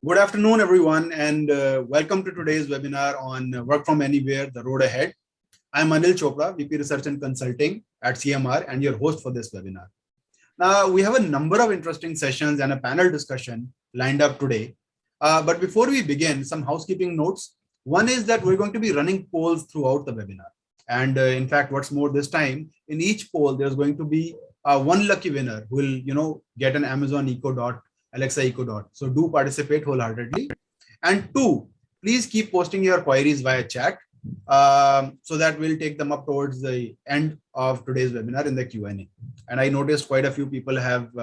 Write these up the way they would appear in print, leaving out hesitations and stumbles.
Good afternoon, everyone, and welcome to today's webinar on Work from Anywhere, the Road Ahead. I'm Anil Chopra, VP Research and Consulting at CMR, and your host for this webinar. Now, we have a number of interesting sessions and a panel discussion lined up today. But before we begin, some housekeeping notes. One is that we're going to be running polls throughout the webinar. And in fact, what's more this time, in each poll, there's going to be one lucky winner who will, get an Amazon Echo Dot, Alexa Echo Dot. So do participate wholeheartedly. And two, please keep posting your queries via chat so that we'll take them up towards the end of today's webinar in the Q&A. And I noticed quite a few people have,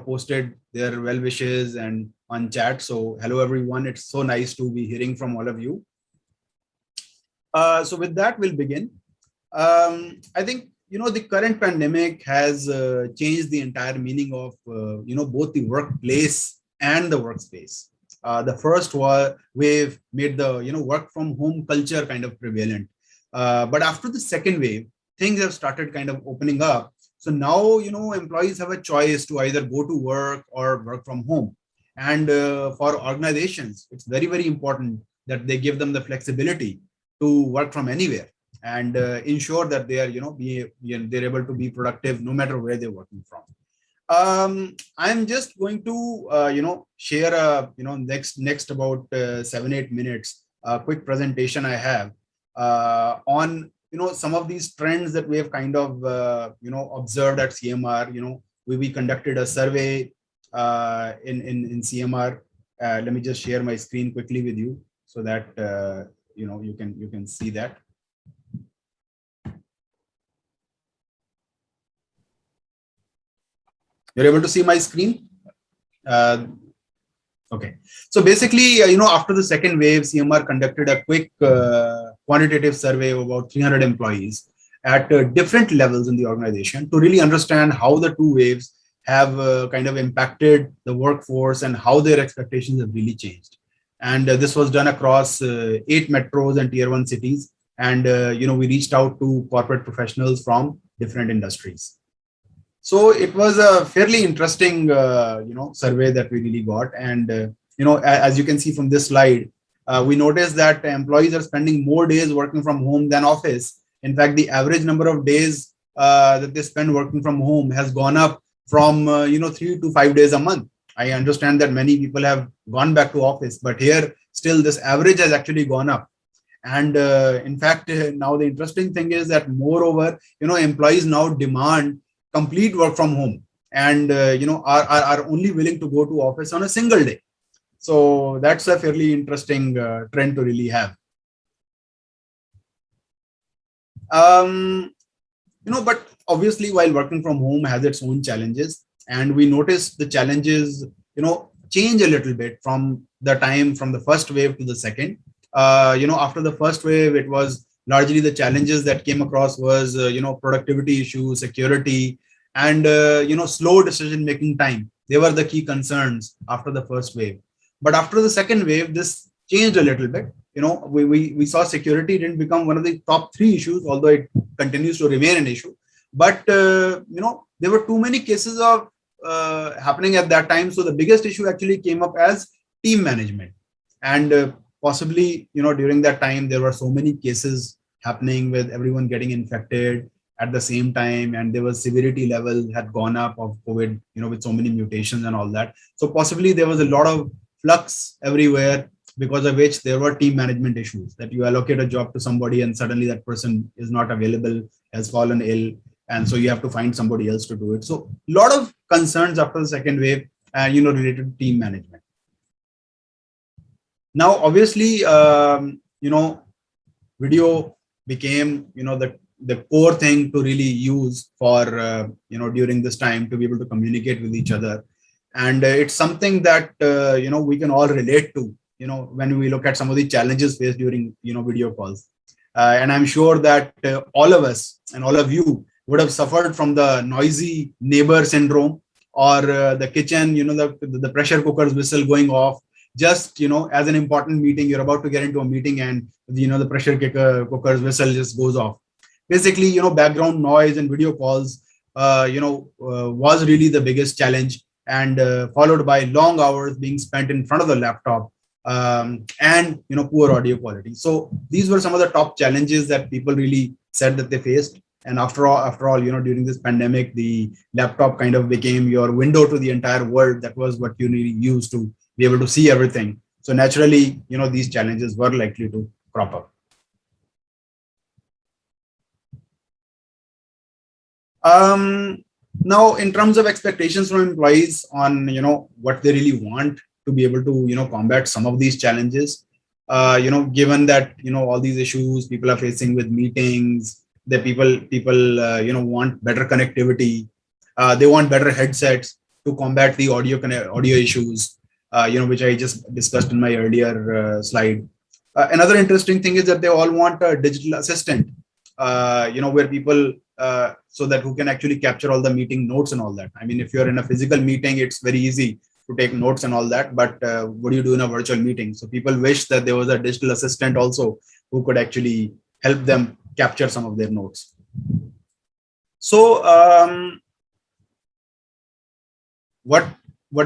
posted their well wishes and on chat. So hello, everyone. It's so nice to be hearing from all of you. So with that, we'll begin. I think, the current pandemic has changed the entire meaning of, both the workplace and the workspace. The first wave made the, work from home culture kind of prevalent. But after the second wave, things have started kind of opening up. So now, employees have a choice to either go to work or work from home. And for organizations, it's very, very important that they give them the flexibility to work from anywhere and ensure that they are, they're able to be productive no matter where they're working from. I'm just going to, share next about 7-8 minutes, a quick presentation I have on, some of these trends that we have kind of, observed at CMR. We conducted a survey in CMR. Let me just share my screen quickly with you so that, you can see that. You're able to see my screen? Okay. So basically, after the second wave, CMR conducted a quick quantitative survey of about 300 employees at different levels in the organization to really understand how the two waves have kind of impacted the workforce and how their expectations have really changed. And this was done across 8 metros and tier 1 cities. And, we reached out to corporate professionals from different industries. So it was a fairly interesting, survey that we really got. And, as you can see from this slide, we noticed that employees are spending more days working from home than office. In fact, the average number of days that they spend working from home has gone up from, 3 to 5 days a month. I understand that many people have gone back to office, but here still this average has actually gone up. And in fact, now the interesting thing is that moreover, employees now demand complete work from home and, are only willing to go to office on a single day. So that's a fairly interesting trend to really have. But obviously while working from home has its own challenges, and we noticed the challenges, change a little bit from the first wave to the second. After the first wave, it was largely the challenges that came across was, productivity issues, security, and, slow decision-making time. They were the key concerns after the first wave. But after the second wave, this changed a little bit. We saw security didn't become one of the top 3 issues, although it continues to remain an issue. But, there were too many cases of happening at that time. So the biggest issue actually came up as team management. And possibly, during that time, there were so many cases happening with everyone getting infected at the same time. And there was severity level had gone up of COVID, with so many mutations and all that. So possibly there was a lot of flux everywhere, because of which there were team management issues, that you allocate a job to somebody and suddenly that person is not available, has fallen ill. And so you have to find somebody else to do it. So a lot of concerns after the second wave, related to team management. Now, obviously, video became, the core thing to really use for, during this time to be able to communicate with each other. And it's something that, we can all relate to, when we look at some of the challenges faced during, video calls. And I'm sure that all of us and all of you would have suffered from the noisy neighbor syndrome, or the kitchen, the pressure cooker's whistle going off, just, as an important meeting, you're about to get into a meeting and, the pressure cooker's whistle just goes off. Basically, background noise and video calls, was really the biggest challenge. and followed by long hours being spent in front of the laptop, and poor audio quality. So these were some of the top challenges that people really said that they faced. And after all, during this pandemic, the laptop kind of became your window to the entire world. That was what you really used to be able to see everything. So naturally, these challenges were likely to crop up. Now, in terms of expectations from employees on what they really want to be able to combat some of these challenges, given that all these issues people are facing with meetings, that people want better connectivity, they want better headsets to combat the audio issues, which I just discussed in my earlier slide. Another interesting thing is that they all want a digital assistant, where people so that who can actually capture all the meeting notes and all that. I mean, if you're in a physical meeting, it's very easy to take notes and all that, but what do you do in a virtual meeting? So people wish that there was a digital assistant also who could actually help them capture some of their notes. So what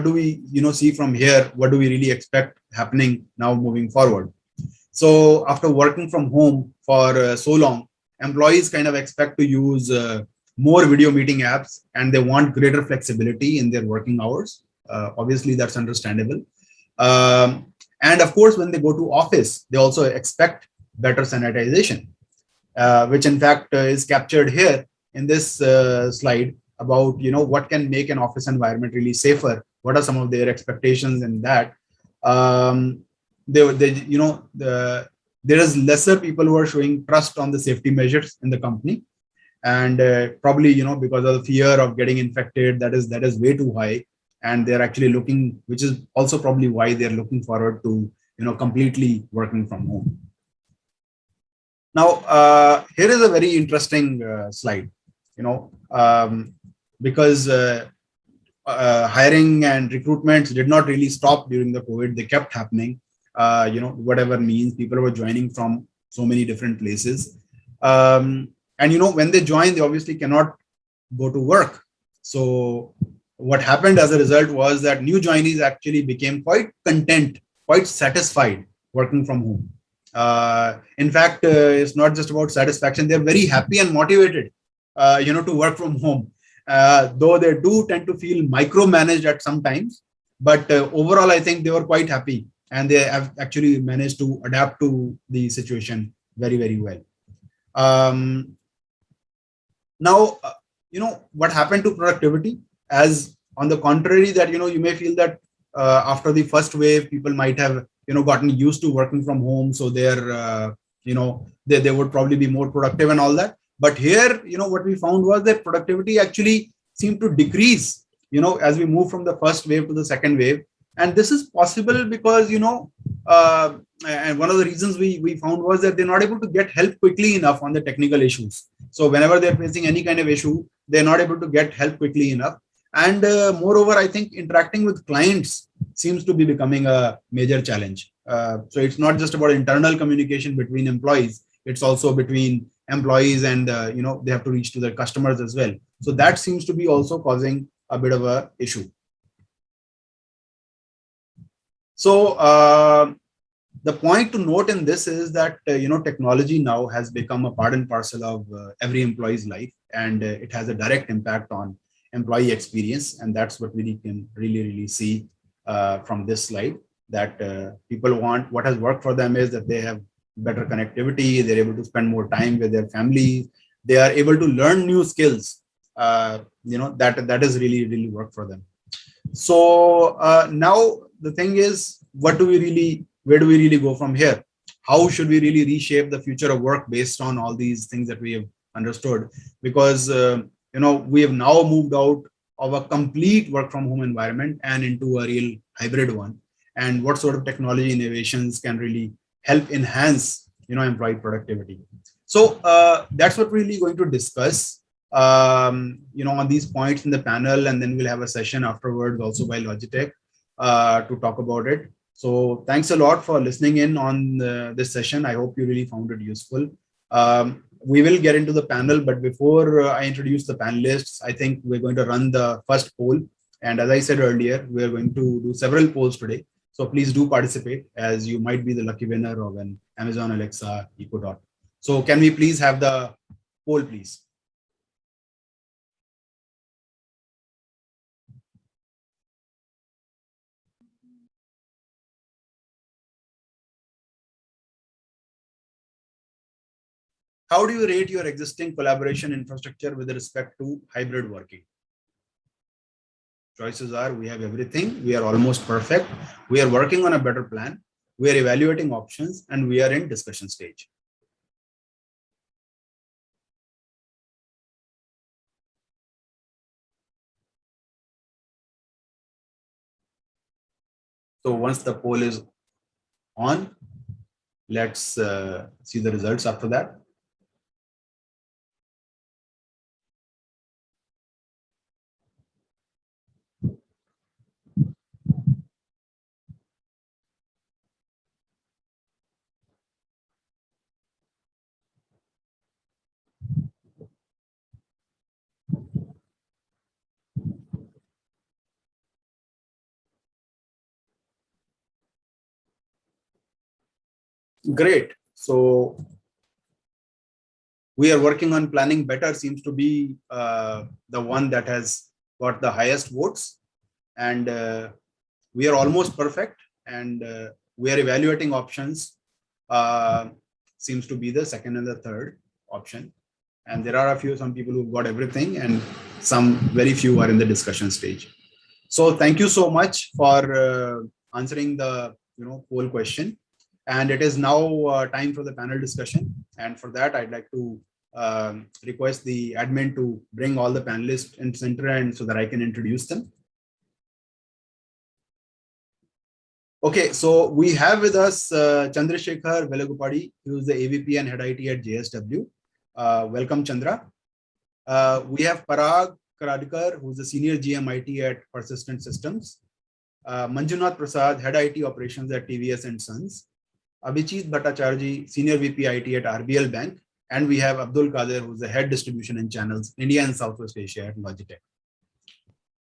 do we see from here? What do we really expect happening now moving forward? So after working from home for so long, employees kind of expect to use more video meeting apps, and they want greater flexibility in their working hours. Obviously, that's understandable. And of course, when they go to office, they also expect better sanitization, which in fact is captured here in this slide about what can make an office environment really safer. What are some of their expectations in that? There is lesser people who are showing trust on the safety measures in the company, and probably because of the fear of getting infected, that is way too high, and they're actually looking, which is also probably why they're looking forward to completely working from home. Now here is a very interesting slide, because hiring and recruitments did not really stop during the COVID. They kept happening. Whatever means, people were joining from so many different places. And when they join, they obviously cannot go to work. So what happened as a result was that new joinees actually became quite content, quite satisfied working from home. In fact, it's not just about satisfaction. They're very happy and motivated, to work from home. Though they do tend to feel micromanaged at some times, but overall, I think they were quite happy, and they have actually managed to adapt to the situation very, very well. Now, what happened to productivity? As on the contrary, that you may feel that after the first wave, people might have gotten used to working from home, so they're they would probably be more productive and all that. But here, what we found was that productivity actually seemed to decrease, as we move from the first wave to the second wave. And this is possible because, and one of the reasons we found was that they're not able to get help quickly enough on the technical issues. So whenever they're facing any kind of issue, they're not able to get help quickly enough. And moreover, I think interacting with clients seems to be becoming a major challenge. So it's not just about internal communication between employees. It's also between employees and, they have to reach to their customers as well. So that seems to be also causing a bit of a issue. So the point to note in this is that, technology now has become a part and parcel of every employee's life, and it has a direct impact on employee experience. And that's what we can really see from this slide, that people want, what has worked for them is that they have better connectivity, they're able to spend more time with their families, they are able to learn new skills, that is really work for them. So now the thing is, where do we really go from here? How should we really reshape the future of work based on all these things that we have understood? Because we have now moved out of a complete work from home environment and into a real hybrid one. And what sort of technology innovations can really help enhance employee productivity? So that's what we're really going to discuss on these points in the panel, and then we'll have a session afterwards also by Logitech to talk about it. So thanks a lot for listening in on this session. I hope you really found it useful. We will get into the panel, but before I introduce the panelists, I think we're going to run the first poll, And as I said earlier, we are going to do several polls today. So please do participate, as you might be the lucky winner of an Amazon Alexa Echo Dot. So can we please have the poll, please? How do you rate your existing collaboration infrastructure with respect to hybrid working? Choices are: we have everything, we are almost perfect, we are working on a better plan, we are evaluating options, and we are in discussion stage. So once the poll is on, let's see the results after that. Great. So we are working on planning better seems to be the one that has got the highest votes, and we are almost perfect, and we are evaluating options seems to be the second and the third option. And there are some people who've got everything, and some very few are in the discussion stage. So thank you so much for answering the poll question. And it is now time for the panel discussion. And for that, I'd like to request the admin to bring all the panelists in center, and so that I can introduce them. Okay, so we have with us Chandrasekhar Velagupadi, who is the AVP and Head IT at JSW. Welcome, Chandra. We have Parag Karadkar, who is the Senior GM IT at Persistent Systems. Manjunath Prasad, Head IT Operations at TVS and Sons. Abhijeet Bhattacharjee, Senior VP IT at RBL Bank. And we have Abdul Qadir, who's the Head Distribution and Channels, India and Southwest Asia at Logitech.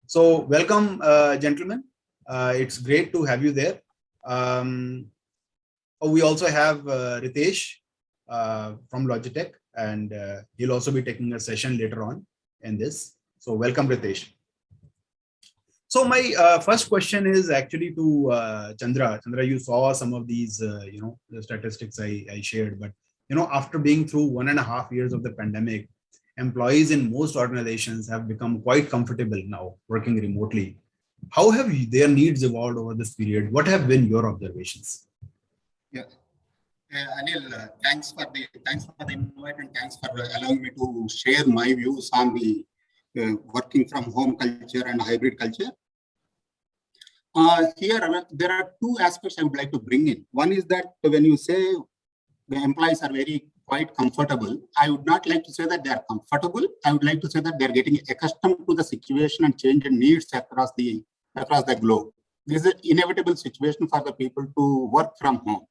So welcome, gentlemen. It's great to have you there. We also have Ritesh from Logitech, and he'll also be taking a session later on in this. So welcome, Ritesh. So my first question is actually to Chandra. Chandra, you saw some of these, the statistics I shared, but after being through 1.5 years of the pandemic, employees in most organizations have become quite comfortable now working remotely. How have their needs evolved over this period? What have been your observations? Yeah, Anil, thanks for the invite, and thanks for allowing me to share my views on the working from home culture and hybrid culture. Here, there are two aspects I would like to bring in. One is that when you say the employees are quite comfortable, I would not like to say that they are comfortable. I would like to say that they are getting accustomed to the situation and change in needs across the globe. This is an inevitable situation for the people to work from home.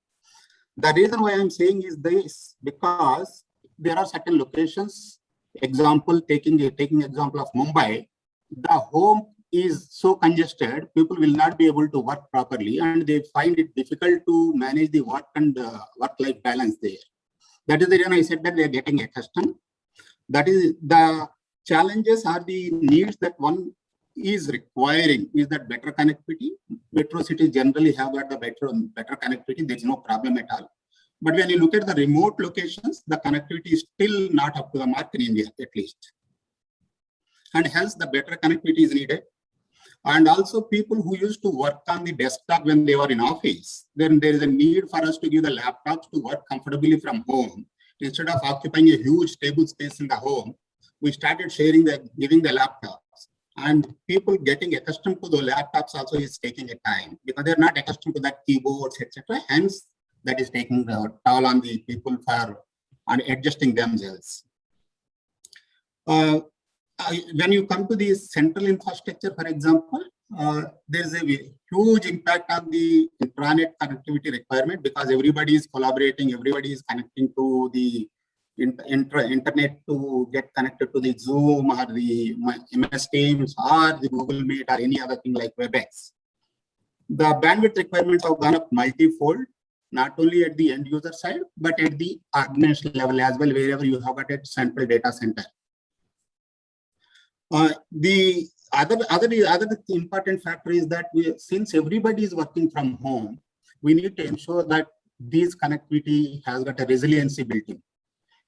The reason why I'm saying is this, because there are certain locations. Example, taking example of Mumbai, the home is so congested, people will not be able to work properly, and they find it difficult to manage the work and work-life balance there. That is the reason I said that they are getting accustomed. That is the challenges are the needs that one is requiring is that better connectivity. Metro cities generally have got the better connectivity. There is no problem at all. But when you look at the remote locations, the connectivity is still not up to the mark in India, at least. And hence, the better connectivity is needed. And also, people who used to work on the desktop when they were in office, then there is a need for us to give the laptops to work comfortably from home. Instead of occupying a huge table space in the home, we started giving the laptops. And people getting accustomed to the laptops also is taking a time, because they're not accustomed to that keyboards, etc. Hence, that is taking the toll on the people on adjusting themselves. When you come to the central infrastructure, for example, there's a huge impact on the intranet connectivity requirement, because everybody is collaborating, everybody is connecting to the internet to get connected to the Zoom or the MS Teams or the Google Meet or any other thing like WebEx. The bandwidth requirements have gone up multi-fold, not only at the end user side, but at the organization level as well, wherever you have got a central data center. The other important factor is that since everybody is working from home, we need to ensure that this connectivity has got a resiliency built in.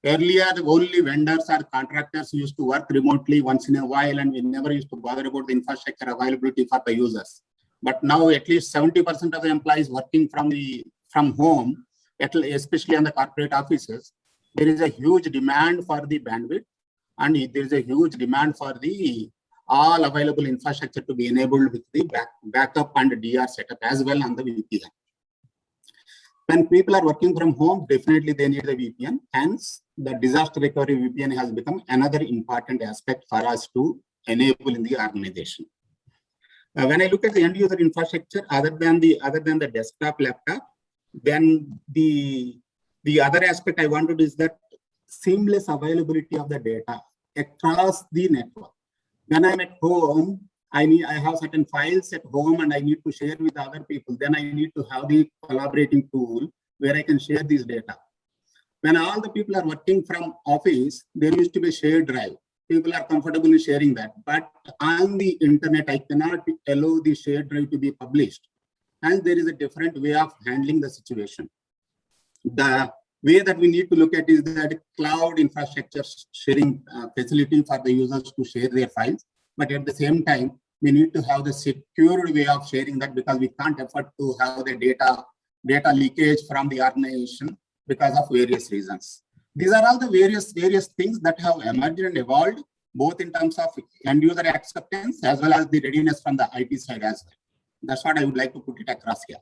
Earlier, only vendors or contractors used to work remotely once in a while, and we never used to bother about the infrastructure availability for the users. But now, at least 70% of the employees working from home, especially on the corporate offices, there is a huge demand for the bandwidth, and there is a huge demand for the all available infrastructure to be enabled with the backup and DR setup as well on the VPN. When people are working from home, definitely they need the VPN. Hence, the disaster recovery VPN has become another important aspect for us to enable in the organization. When I look at the end user infrastructure, other than the desktop laptop, then the other aspect I wanted is that seamless availability of the data across the network. When I'm at home, I have certain files at home and I need to share with other people. Then I need to have the collaborating tool where I can share this data. When all the people are working from office, there used to be a shared drive. People are comfortable in sharing that. But on the internet, I cannot allow the shared drive to be published. And there is a different way of handling the situation. The way that we need to look at is that cloud infrastructure sharing facility for the users to share their files. But at the same time, we need to have the secured way of sharing that, because we can't afford to have the data leakage from the organization because of various reasons. These are all the various things that have emerged and evolved, both in terms of end user acceptance as well as the readiness from the IT side as well. That's what I would like to put it across here.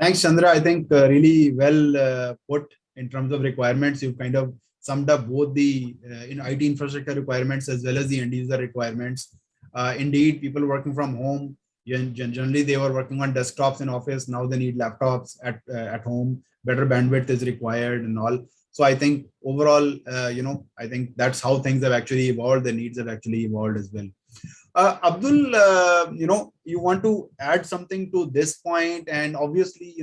Thanks, Chandra. I think really well put in terms of requirements. You've kind of summed up both the IT infrastructure requirements as well as the end user requirements. Indeed, people working from home, generally they were working on desktops in office. Now they need laptops at home. Better bandwidth is required and all. So I think overall, I think that's how things have actually evolved. The needs have actually evolved as well. Abdul, you want to add something to this point, and obviously,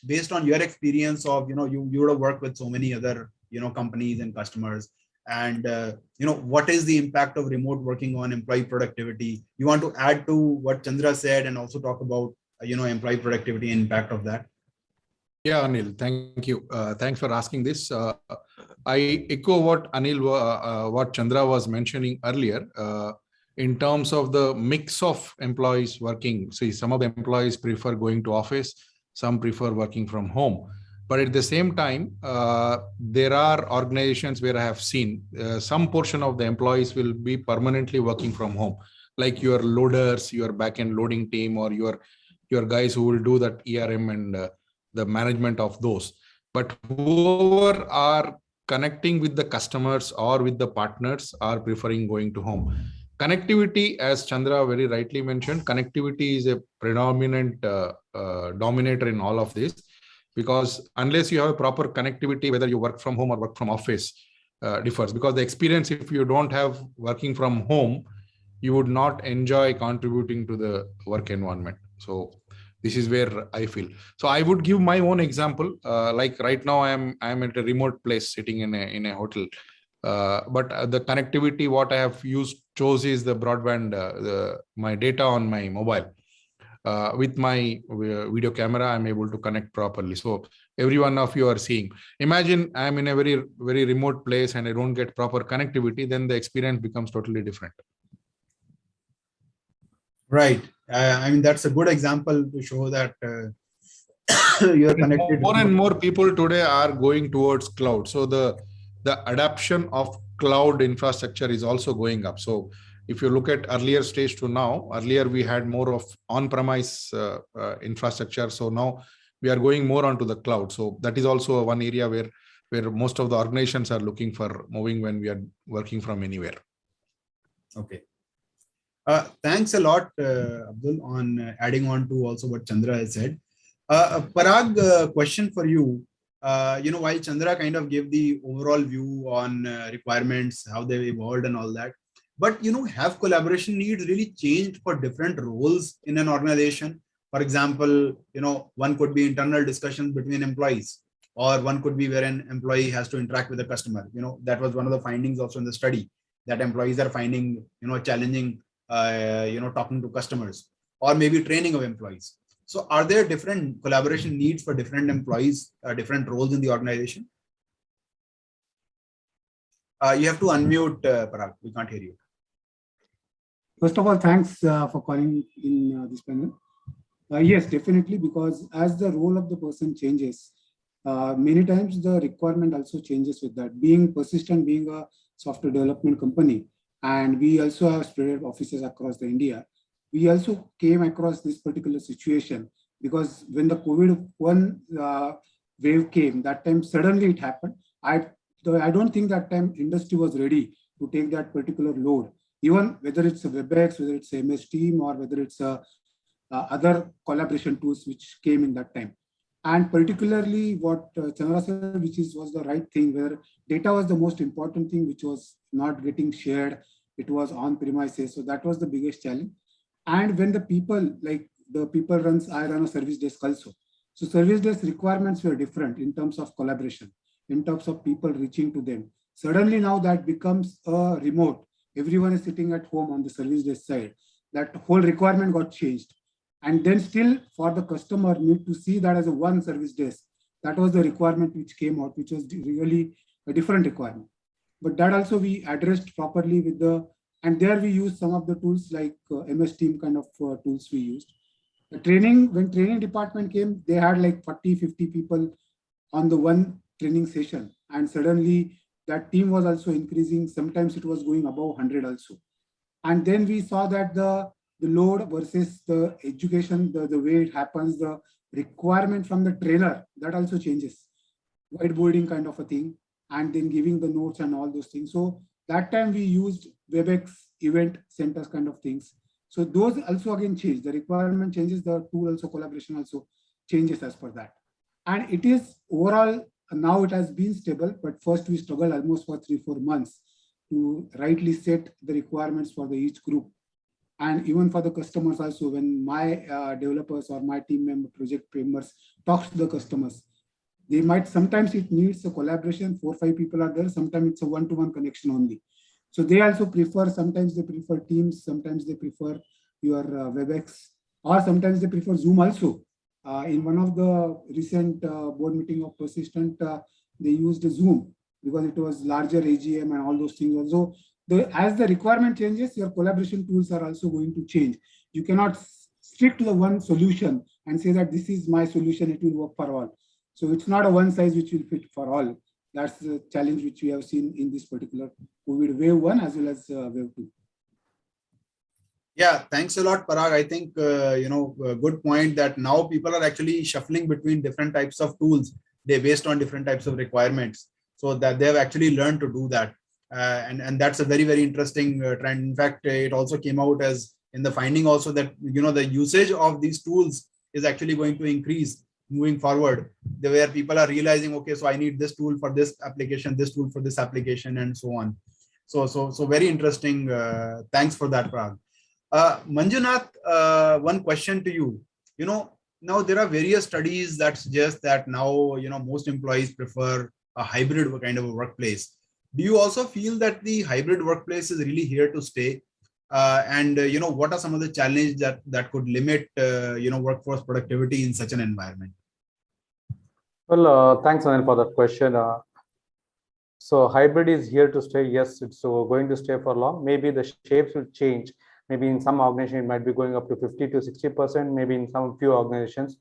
based on your experience of, you would have worked with so many other, companies and customers, and what is the impact of remote working on employee productivity? You want to add to what Chandra said and also talk about, employee productivity and impact of that? Yeah, Anil, thank you. Thanks for asking this. I echo what Anil, what Chandra was mentioning earlier. In terms of the mix of employees working, see, some of the employees prefer going to office, some prefer working from home. But at the same time, there are organizations where I have seen some portion of the employees will be permanently working from home, like your loaders, your backend loading team, or your guys who will do that ERM and the management of those. But whoever are connecting with the customers or with the partners are preferring going to home. Connectivity, as Chandra very rightly mentioned, connectivity is a predominant dominator in all of this, because unless you have a proper connectivity, whether you work from home or work from office, differs. Because the experience, if you don't have working from home, you would not enjoy contributing to the work environment. So this is where I feel. So I would give my own example. Like right now, I'm at a remote place sitting in a hotel. But the connectivity, what I have chose is the broadband, my data on my mobile. With my video camera, I'm able to connect properly. So every one of you are seeing. Imagine I'm in a very, very remote place and I don't get proper connectivity, then the experience becomes totally different. Right. I mean, that's a good example to show that you're connected. More and more people today are going towards cloud. So the adoption of cloud infrastructure is also going up. So if you look at earlier stage to now, earlier we had more of on-premise infrastructure. So now we are going more onto the cloud. So that is also one area where most of the organizations are looking for moving when we are working from anywhere. Okay. Thanks a lot, Abdul, on adding on to also what Chandra has said. Parag, question for you. while Chandra kind of gave the overall view on requirements, how they evolved and all that, but have collaboration needs really changed for different roles in an organization? For example, one could be internal discussions between employees, or one could be where an employee has to interact with the customer. That was one of the findings also in the study, that employees are finding challenging talking to customers, or maybe training of employees. So are there different collaboration needs for different employees, different roles in the organization? You have to unmute, Parag. We can't hear you. First of all, thanks for calling in this panel. Yes, definitely, because as the role of the person changes, many times the requirement also changes with that. Being Persistent, being a software development company, and we also have spread offices across the India, we also came across this particular situation, because when the COVID-1 wave came, that time suddenly it happened. I don't think that time industry was ready to take that particular load. Even whether it's a WebEx, whether it's a MS Team, or whether it's other collaboration tools which came in that time. And particularly what Chandra said, which was the right thing, where data was the most important thing, which was not getting shared. It was on premises. So that was the biggest challenge. And when the people, like the people I run a service desk also. So service desk requirements were different in terms of collaboration, in terms of people reaching to them. Suddenly now that becomes a remote. Everyone is sitting at home on the service desk side. That whole requirement got changed. And then still for the customer need to see that as a one service desk. That was the requirement which came out, which was really a different requirement. But that also we addressed properly with and there we used some of the tools like MS Team kind of tools we used. The training, when training department came, they had like 40, 50 people on the one training session. And suddenly that team was also increasing. Sometimes it was going above 100 also. And then we saw that the load versus the education, the way it happens, the requirement from the trainer, that also changes. Whiteboarding kind of a thing, and then giving the notes and all those things. So that time we used WebEx event centers kind of things. So those also again change. The requirement changes, the tool also, collaboration also changes as per that. And it is overall, now it has been stable, but first we struggled almost for 3-4 months to rightly set the requirements for each group. And even for the customers also, when my developers or my team member, project members talk to the customers, they might, sometimes it needs a collaboration, 4-5 people are there, sometimes it's a one-to-one connection only. So they also prefer, sometimes they prefer Teams, sometimes they prefer your WebEx, or sometimes they prefer Zoom also. In one of the recent board meeting of Persistent, they used Zoom because it was larger AGM and all those things also. As the requirement changes, your collaboration tools are also going to change. You cannot stick to the one solution and say that this is my solution, it will work for all. So it's not a one size which will fit for all. That's the challenge which we have seen in this particular COVID wave 1 as well as wave 2. Yeah, thanks a lot, Parag. I think, a good point that now people are actually shuffling between different types of tools. They're based on different types of requirements. So that they have actually learned to do that. And that's a very, very interesting trend. In fact, it also came out as in the finding also that, the usage of these tools is actually going to increase moving forward, where people are realizing, okay, so I need this tool for this application, this tool for this application, and so on. So very interesting. Thanks for that, Parag. Manjunath, one question to you. Now there are various studies that suggest that now, most employees prefer a hybrid kind of a workplace. Do you also feel that the hybrid workplace is really here to stay? And what are some of the challenges that could limit, workforce productivity in such an environment? Well, thanks, Anil, for that question. So hybrid is here to stay. Yes, it's going to stay for long. Maybe the shapes will change. Maybe in some organizations, it might be going up to 50 to 60%. Maybe in some few organizations,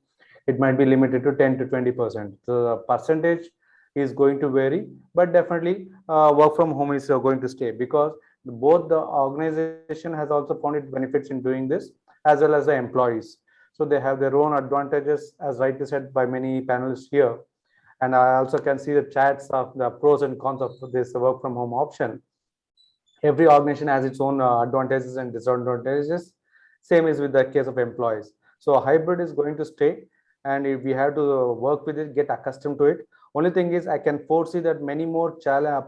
it might be limited to 10 to 20%. The percentage is going to vary, but definitely work from home is going to stay, because both the organization has also found it benefits in doing this, as well as the employees. So they have their own advantages, as rightly said by many panelists here. And I also can see the chats of the pros and cons of this work from home option. Every organization has its own advantages and disadvantages. Same is with the case of employees. So hybrid is going to stay, and if we have to work with it, get accustomed to it. Only thing is I can foresee that many more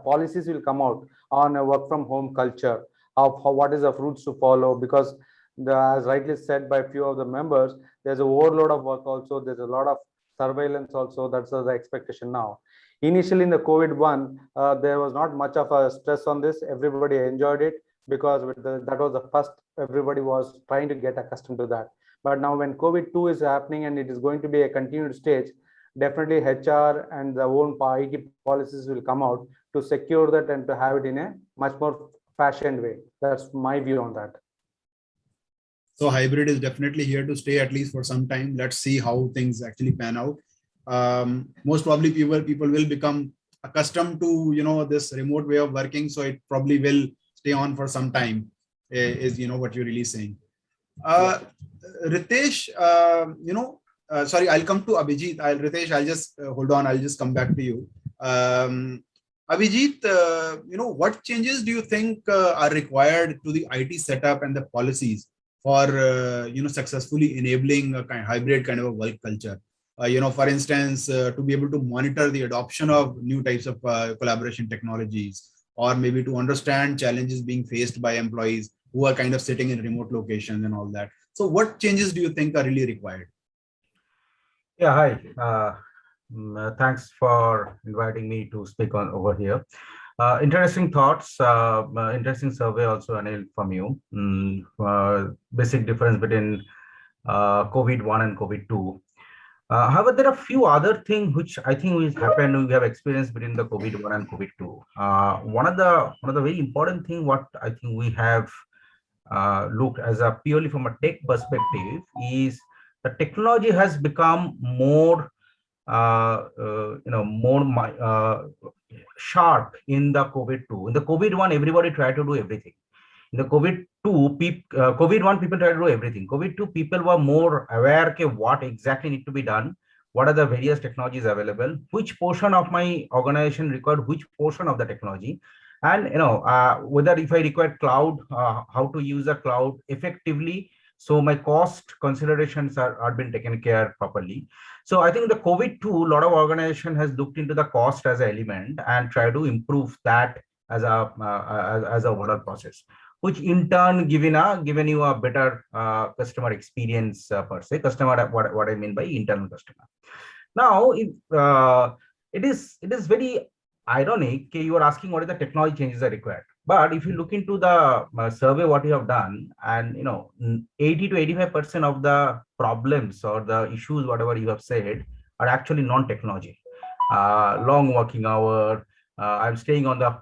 policies will come out on a work from home culture of what is the routes to follow, because as rightly said by a few of the members, there's a overload of work also, there's a lot of surveillance also. That's the expectation now. Initially in the COVID-1, there was not much of a stress on this. Everybody enjoyed it because that was the first, everybody was trying to get accustomed to that. But now when COVID-2 is happening and it is going to be a continued stage, definitely HR and the own IT policies will come out to secure that and to have it in a much more fashioned way. That's my view on that. So hybrid is definitely here to stay, at least for some time. Let's see how things actually pan out. Most probably people will become accustomed to, you know, this remote way of working. So it probably will stay on for some time, is, you know, what you're really saying. Ritesh, sorry, I'll come to Abhijit. Ritesh, I'll just hold on. I'll just come back to you. Abhijit, what changes do you think are required to the IT setup and the policies for successfully enabling a hybrid kind of a work culture? For instance, to be able to monitor the adoption of new types of collaboration technologies, or maybe to understand challenges being faced by employees who are kind of sitting in remote locations and all that. So what changes do you think are really required? Yeah, hi. Thanks for inviting me to speak on over here. Interesting thoughts, interesting survey also, Anil, from you. Basic difference between COVID-1 and COVID-2. However, there are a few other things which I think will happen. We have experienced between the COVID-1 and COVID-2. One of the very important thing what I think we have looked as a purely from a tech perspective is the technology has become more sharp in the COVID-2. In the COVID-1, everybody tried to do everything. In the COVID-2, COVID-1, people tried to do everything. COVID-2, people were more aware of what exactly need to be done, what are the various technologies available, which portion of my organization required which portion of the technology, and whether if I require cloud, how to use the cloud effectively. So my cost considerations are been taken care properly. So I think the COVID-2, a lot of organization has looked into the cost as an element and try to improve that as a overall process, which in turn given you a better customer experience per se. Customer, what I mean by internal customer. Now, it is very ironic. You are asking what are the technology changes are required. But if you look into the survey, what you have done, and 80 to 85% of the problems or the issues, whatever you have said, are actually non-technology. Long working hour. I'm staying on the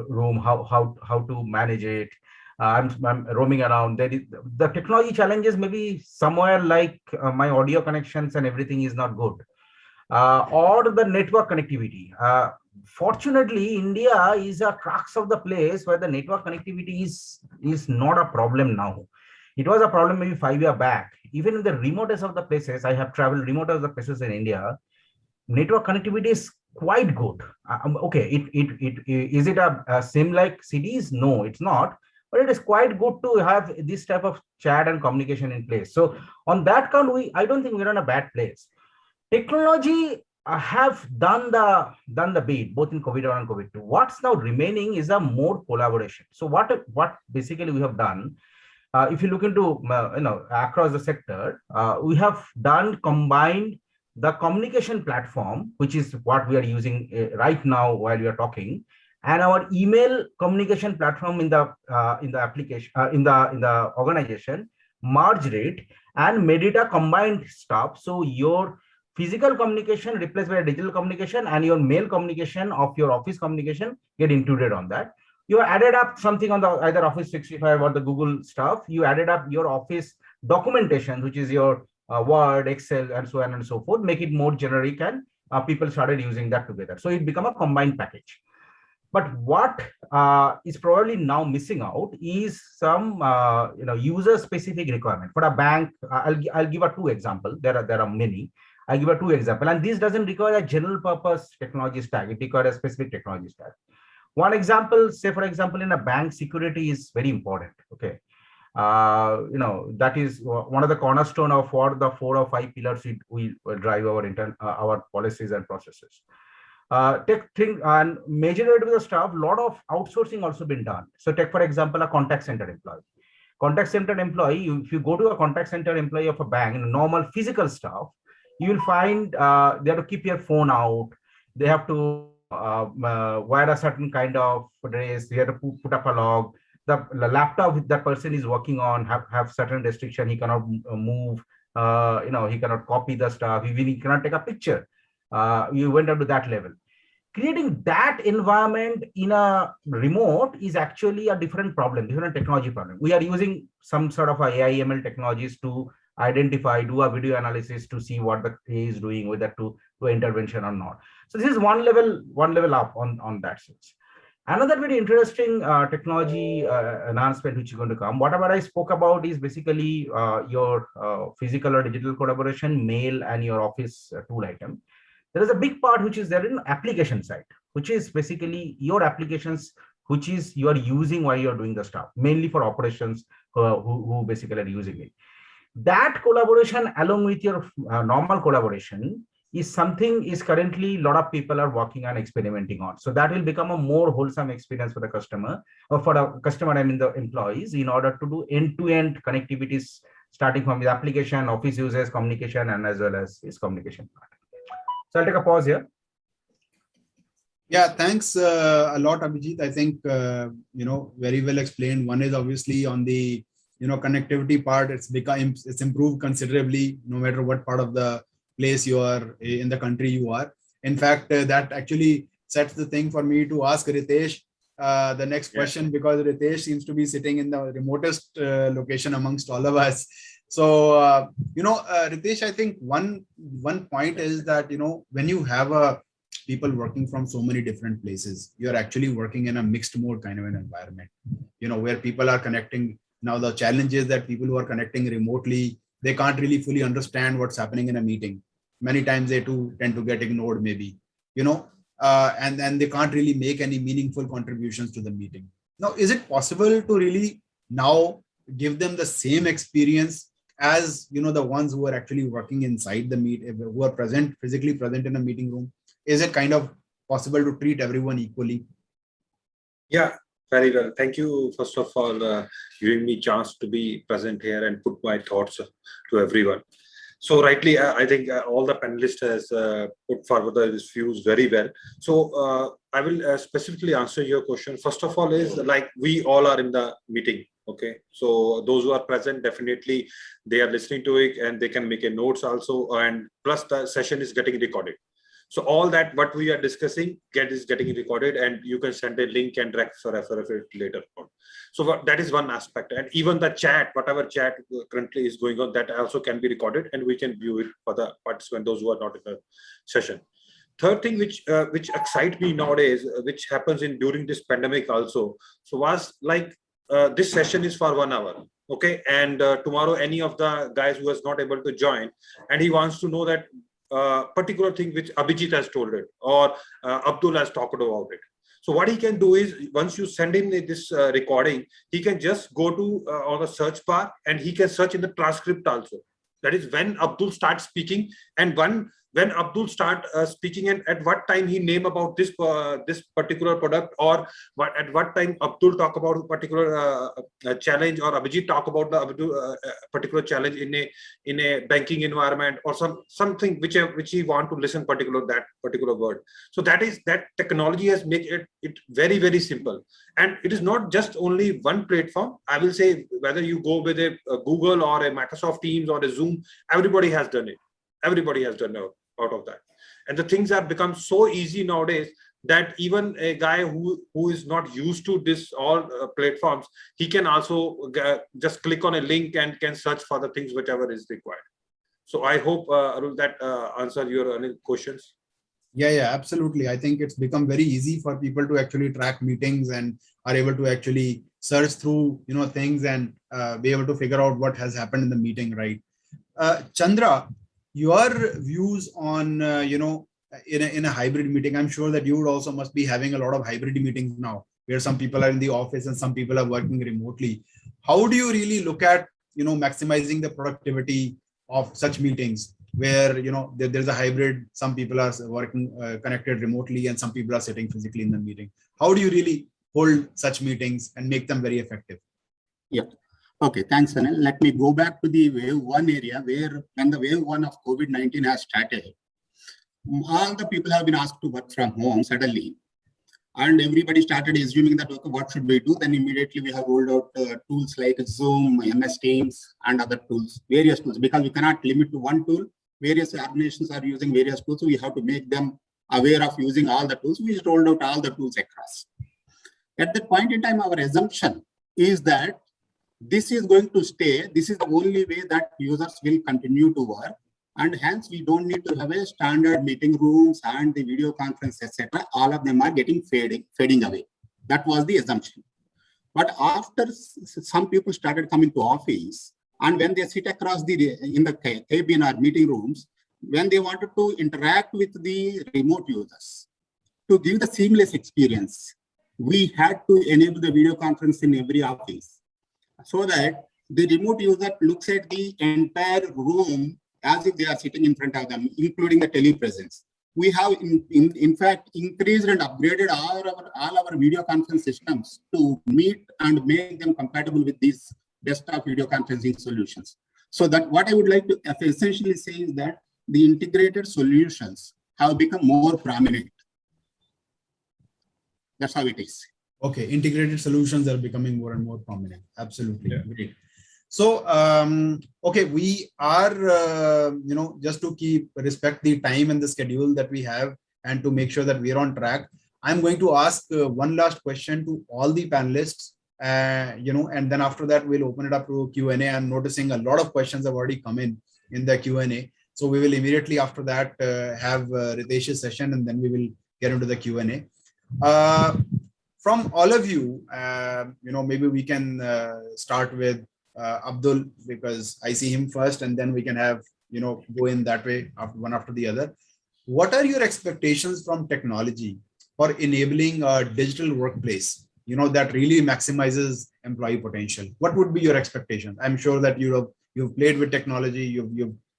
room. How to manage it? I'm roaming around. The technology challenges maybe somewhere like my audio connections and everything is not good, or the network connectivity. Fortunately, India is a crux of the place where the network connectivity is not a problem now. It was a problem maybe 5 years back. Even in the remotest of the places, I have traveled remotest of the places in India, network connectivity is quite good. Okay, is it a same like cities? No, it's not. But it is quite good to have this type of chat and communication in place. So on that count, I don't think we're in a bad place. Technology have done the beat both in COVID-1 and COVID-2. What's now remaining is a more collaboration. So what basically we have done, if you look into across the sector, we have combined the communication platform, which is what we are using right now while we are talking, and our email communication platform in the application in the organization, merged it and made it a combined stuff. So your physical communication replaced by digital communication, and your mail communication of your office communication get included on that. You added up something on the either Office 365 or the Google stuff. You added up your office documentation, which is your Word, Excel, and so on and so forth. Make it more generic, and people started using that together. So it became a combined package. But what is probably now missing out is some user-specific requirement for a bank. I'll give a two example. There are many. I'll give a two example, and this doesn't require a general purpose technology stack. It requires a specific technology stack. One example, say for example, in a bank, security is very important. Okay, that is one of the cornerstone of what the 4 or 5 pillars we drive our policies and processes. Take thing and majority of the stuff, lot of outsourcing also been done. So take for example a contact center employee. Contact center employee, if you go to a contact center employee of a bank, normal physical stuff, you will find they have to keep your phone out. They have to wear a certain kind of dress. They have to put up a log. The laptop that person is working on have certain restriction. He cannot move. He cannot copy the stuff. Even he cannot take a picture. You went up to that level. Creating that environment in a remote is actually a different problem, different technology problem. We are using some sort of AI ML technologies to identify, do a video analysis to see what the AI is doing, whether to do intervention or not. So this is one level up on that sense. Another very interesting technology announcement which is going to come. Whatever I spoke about is basically your physical or digital collaboration, mail, and your office tool item. There is a big part which is there in application side, which is basically your applications, which is you are using while you're doing the stuff, mainly for operations who basically are using it. That collaboration along with your normal collaboration is something is currently a lot of people are working on, experimenting on. So that will become a more wholesome experience for the customer, or for the customer, I mean the employees, in order to do end-to-end connectivities, starting from the application, office users, communication, and as well as his communication part. So I'll take a pause here. Yeah, thanks a lot, Abhijit. I think, very well explained. One is obviously on the, connectivity part. It's improved considerably, no matter what part of the place you are in the country you are. In fact, that actually sets the thing for me to ask Ritesh the next question, because Ritesh seems to be sitting in the remotest location amongst all of us. So, Ritesh, I think one point is that, when you have people working from so many different places, you're actually working in a mixed mode kind of an environment, where people are connecting. Now, the challenge is that people who are connecting remotely, they can't really fully understand what's happening in a meeting. Many times they too tend to get ignored, maybe, and then they can't really make any meaningful contributions to the meeting. Now, is it possible to really now give them the same experience as the ones who are actually working inside the who are physically present in a meeting room? Is it kind of possible to treat everyone equally? Yeah, very well. Thank you, first of all, giving me a chance to be present here and put my thoughts to everyone. So rightly, I think all the panelists has put forward these views very well. So I will specifically answer your question. First of all, is like we all are in the meeting. Okay, so those who are present, definitely they are listening to it and they can make a notes also, and plus the session is getting recorded. So all that what we are discussing is getting recorded, and you can send a link and refer it later on. So that is one aspect, and even the chat, whatever chat currently is going on, that also can be recorded, and we can view it for the participants, those who are not in the session. Third thing which excites me nowadays, which happens during this pandemic also, so was like this session is for 1 hour, okay, and tomorrow any of the guys who is not able to join and he wants to know that particular thing which Abhijit has told it, or Abdul has talked about it. So what he can do is, once you send him this recording, he can just go to on the search bar and he can search in the transcript also. That is when Abdul starts speaking, and when Abdul start speaking, and at what time he name about this particular product, or at what time Abdul talk about a particular challenge, or Abhijit talk about the particular challenge in a banking environment, or something which he want to listen that particular word. So that technology has made it very, very simple. And it is not just only one platform. I will say, whether you go with a Google or a Microsoft Teams or a Zoom, everybody has done it. Everybody has done out of that. And the things have become so easy nowadays that even a guy who is not used to this all platforms, he can also just click on a link and can search for the things whichever is required. So I hope Arul, that answer your questions. Yeah, absolutely. I think it's become very easy for people to actually track meetings and are able to actually search through things and be able to figure out what has happened in the meeting, right? Chandra, your views on in a hybrid meeting. I'm sure that you would also must be having a lot of hybrid meetings now, where some people are in the office and some people are working remotely. How do you really look at maximizing the productivity of such meetings? where there's a hybrid. Some people are working connected remotely, and some people are sitting physically in the meeting. How do you really hold such meetings and make them very effective? Yeah. Okay, thanks, Anil. Let me go back to the wave one area where when the wave one of COVID-19 has started, all the people have been asked to work from home suddenly. And everybody started assuming that, okay, what should we do? Then immediately we have rolled out tools like Zoom, MS Teams, and other tools, various tools, because we cannot limit to one tool. Various organizations are using various tools, so we have to make them aware of using all the tools. We just rolled out all the tools across. At that point in time, our assumption is that this is going to stay. This is the only way that users will continue to work. And hence, we don't need to have a standard meeting rooms and the video conference, etc. All of them are getting fading away. That was the assumption. But after some people started coming to office, and when they sit across in the cabin or meeting rooms, when they wanted to interact with the remote users, to give the seamless experience, we had to enable the video conference in every office, so that the remote user looks at the entire room as if they are sitting in front of them, including the telepresence. We have, in fact, increased and upgraded all our video conference systems to meet and make them compatible with these desktop video conferencing solutions. So that what I would like to essentially say is that the integrated solutions have become more prominent. That's how it is. Okay, integrated solutions are becoming more and more prominent. Absolutely. Yeah. Great. So, okay, we are, just to respect the time and the schedule that we have and to make sure that we are on track, I'm going to ask one last question to all the panelists, and then after that, we'll open it up to Q&A. I'm noticing a lot of questions have already come in the Q&A. So we will immediately after that have Ritesh's session, and then we will get into the Q&A. From all of you, maybe we can start with Abdul, because I see him first, and then we can have, go in that way, one after the other. What are your expectations from technology for enabling a digital workplace, that really maximizes employee potential? What would be your expectations? I'm sure that you've played with technology,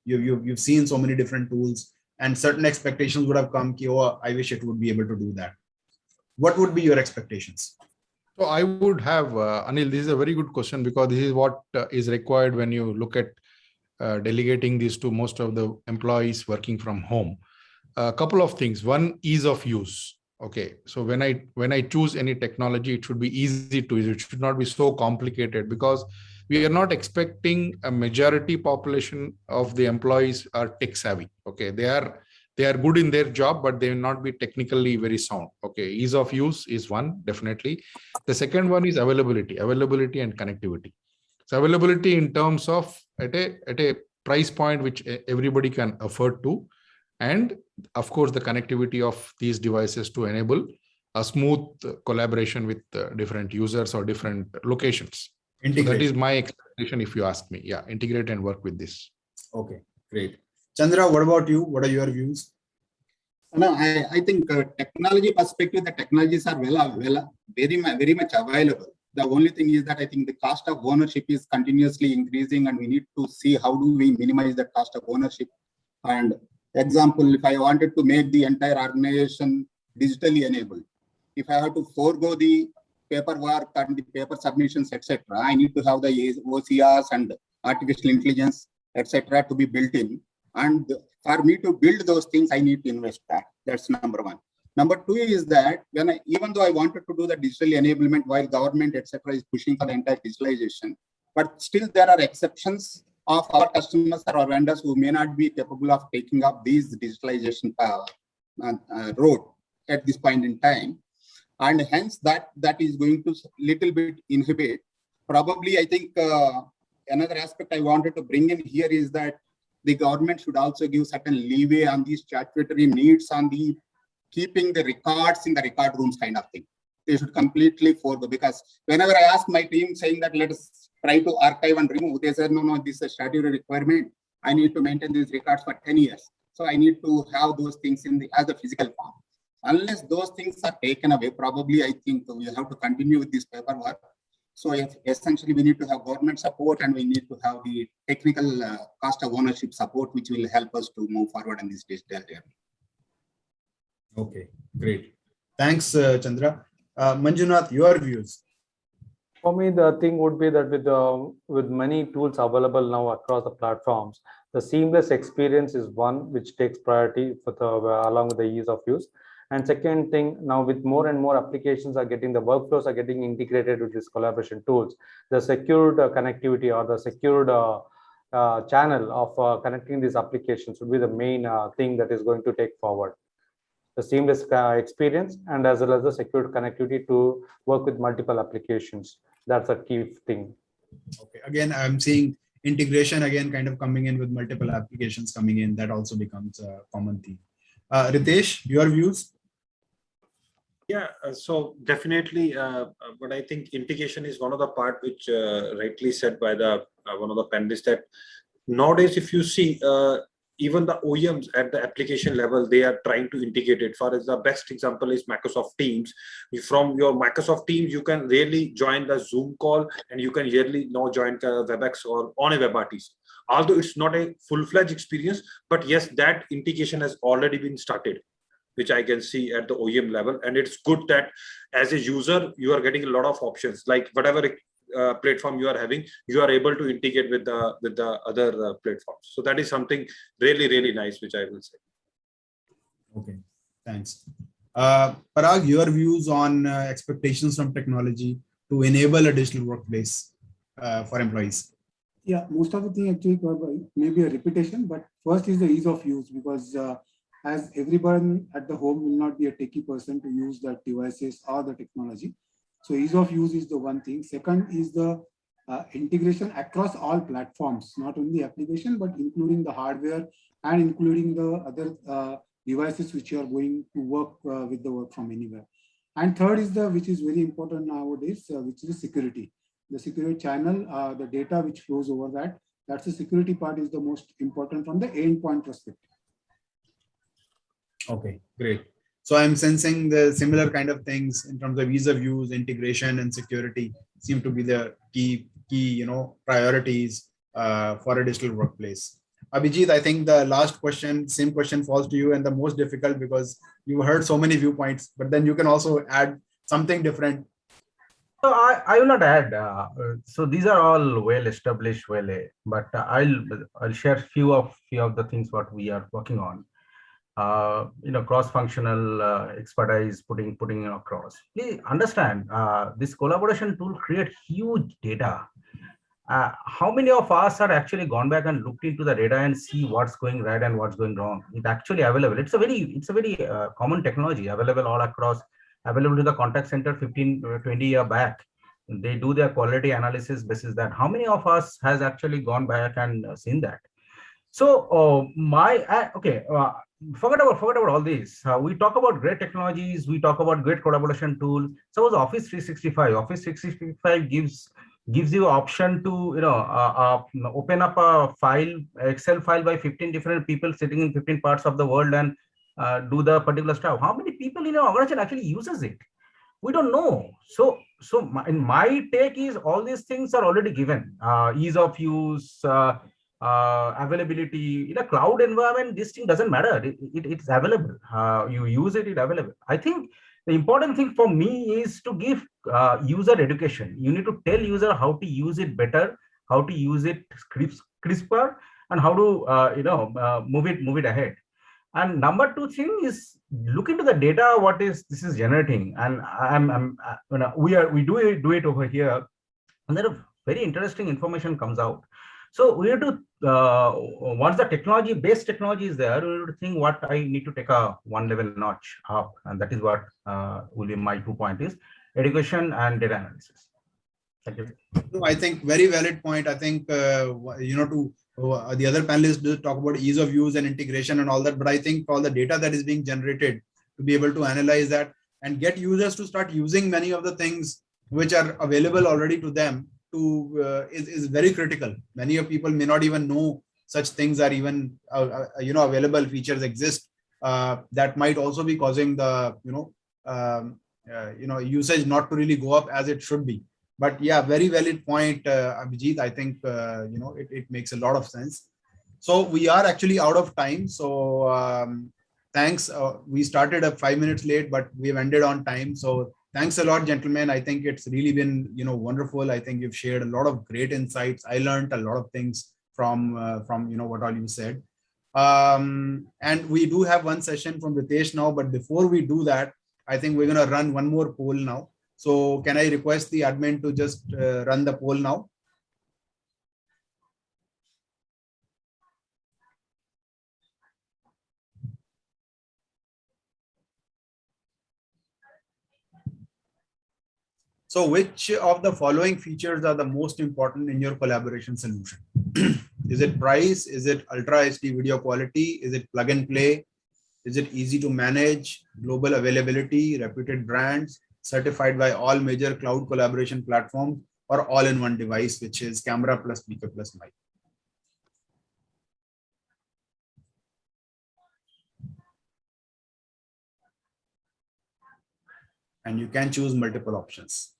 you've seen so many different tools, and certain expectations would have come, oh, I wish it would be able to do that. What would be your expectations? So I would have, Anil, this is a very good question, because this is what is required when you look at delegating this to most of the employees working from home. A couple of things. One, ease of use. Okay, so when I choose any technology, it should be easy to use. It should not be so complicated, because we are not expecting a majority population of the employees are tech savvy. Okay, they are good in their job, but they will not be technically very sound. Okay, ease of use is one, definitely. The second one is availability and connectivity. So availability in terms of at a price point which everybody can afford to, and of course the connectivity of these devices to enable a smooth collaboration with different users or different locations. So that is my expectation, if you ask me. Yeah, integrate and work with this. Okay, great. Chandra, what about you? What are your views? No, I think technology perspective, the technologies are very much available. The only thing is that I think the cost of ownership is continuously increasing, and we need to see how do we minimize the cost of ownership. And example, if I wanted to make the entire organization digitally enabled, if I have to forego the paperwork and the paper submissions, etc., I need to have the OCRs and artificial intelligence, etc., to be built in. And for me to build those things, I need to invest that. That's number one. Number two is that even though I wanted to do the digital enablement while government, etc., is pushing for the entire digitalization, but still there are exceptions of our customers or our vendors who may not be capable of taking up these digitalization road at this point in time. And hence that is going to little bit inhibit. Probably, I think another aspect I wanted to bring in here is that the government should also give certain leeway on these statutory needs on the keeping the records in the record rooms kind of thing. They should completely forego, because whenever I ask my team saying that let us try to archive and remove, they said, no, this is a statutory requirement. I need to maintain these records for 10 years. So I need to have those things as a physical form. Unless those things are taken away, probably I think we have to continue with this paperwork. So essentially, we need to have government support and we need to have the technical cost of ownership support, which will help us to move forward in this digital journey. Okay, great. Thanks, Chandra. Manjunath, your views. For me, the thing would be that with many tools available now across the platforms, the seamless experience is one which takes priority for along with the ease of use. And second thing, now with more and more applications are getting, the workflows are getting integrated with these collaboration tools, the secured connectivity or the secured channel of connecting these applications would be the main thing that is going to take forward. The seamless experience and as well as the secured connectivity to work with multiple applications. That's a key thing. Okay, again, I'm seeing integration again kind of coming in with multiple applications coming in. That also becomes a common theme. Ritesh, your views? Yeah, so definitely, but I think integration is one of the part which rightly said by the one of the panelists that nowadays, if you see, even the OEMs at the application level, they are trying to integrate it. For as the best example is Microsoft Teams. From your Microsoft Teams, you can really join the Zoom call and you can really now join WebEx or on a WebRTC. Although it's not a full-fledged experience, but yes, that integration has already been started, which I can see at the OEM level. And it's good that as a user, you are getting a lot of options, like whatever platform you are having, you are able to integrate with the other platforms. So that is something really, really nice, which I will say. Okay, thanks. Parag, your views on expectations from technology to enable a digital workplace for employees? Yeah, most of the thing actually may be a repetition, but first is the ease of use, because as everyone at the home will not be a techie person to use the devices or the technology. So ease of use is the one thing. Second is the integration across all platforms, not only application, but including the hardware and including the other devices which you are going to work with the work from anywhere. And third is which is very important nowadays, which is the security. The security channel, the data which flows over that's the security part is the most important from the endpoint perspective. Okay, great. So I'm sensing the similar kind of things in terms of ease of use, integration, and security seem to be the key priorities for a digital workplace. Abhijit, I think the last question, same question falls to you, and the most difficult because you heard so many viewpoints, but then you can also add something different. So I will not add. So these are all well established, but I'll share few of the things what we are working on. Cross-functional expertise putting across. Please understand, this collaboration tool create huge data. How many of us are actually gone back and looked into the data and see what's going right and what's going wrong? It's actually available. It's a very common technology available all across, available to the contact center 15-20 years back. They do their quality analysis basis that. How many of us has actually gone back and seen that? So forget about all this. We talk about great technologies. We talk about great collaboration tools. Suppose Office 365. Office 365 gives you option to open up a file, Excel file by 15 different people sitting in 15 parts of the world and do the particular stuff. How many people in your organization actually uses it? We don't know. So in my take is all these things are already given. Ease of use. Availability in a cloud environment, this thing doesn't matter. It's available. You use it, it's available. I think the important thing for me is to give user education. You need to tell user how to use it better, how to use it crisper, and how to move it ahead. And number two thing is look into the data. What is this is generating, and we do it over here, and then a very interesting information comes out. So we have to, once the base technology is there, we have to think what I need to take a one level notch up. And that is what will be my 2 point is education and data analysis. Thank you. No, I think very valid point. I think, the other panelists do talk about ease of use and integration and all that, but I think all the data that is being generated to be able to analyze that and get users to start using many of the things which are available already to them is very critical. Many of people may not even know such things are even available, features exist that might also be causing the usage not to really go up as it should be. But yeah, very valid point, Abhijit. I think it makes a lot of sense. So we are actually out of time. So thanks. We started 5 minutes late, but we've ended on time. So thanks a lot, gentlemen. I think it's really been wonderful. I think you've shared a lot of great insights. I learned a lot of things from what all you said. And we do have one session from Ritesh now, but before we do that, I think we're going to run one more poll now. So can I request the admin to just run the poll now? So which of the following features are the most important in your collaboration solution? Is it price? Is it ultra HD video quality? Is it plug and play? Is it easy to manage? Global availability, reputed brands, certified by all major cloud collaboration platforms, or all in one device, which is camera plus speaker plus mic? And you can choose multiple options.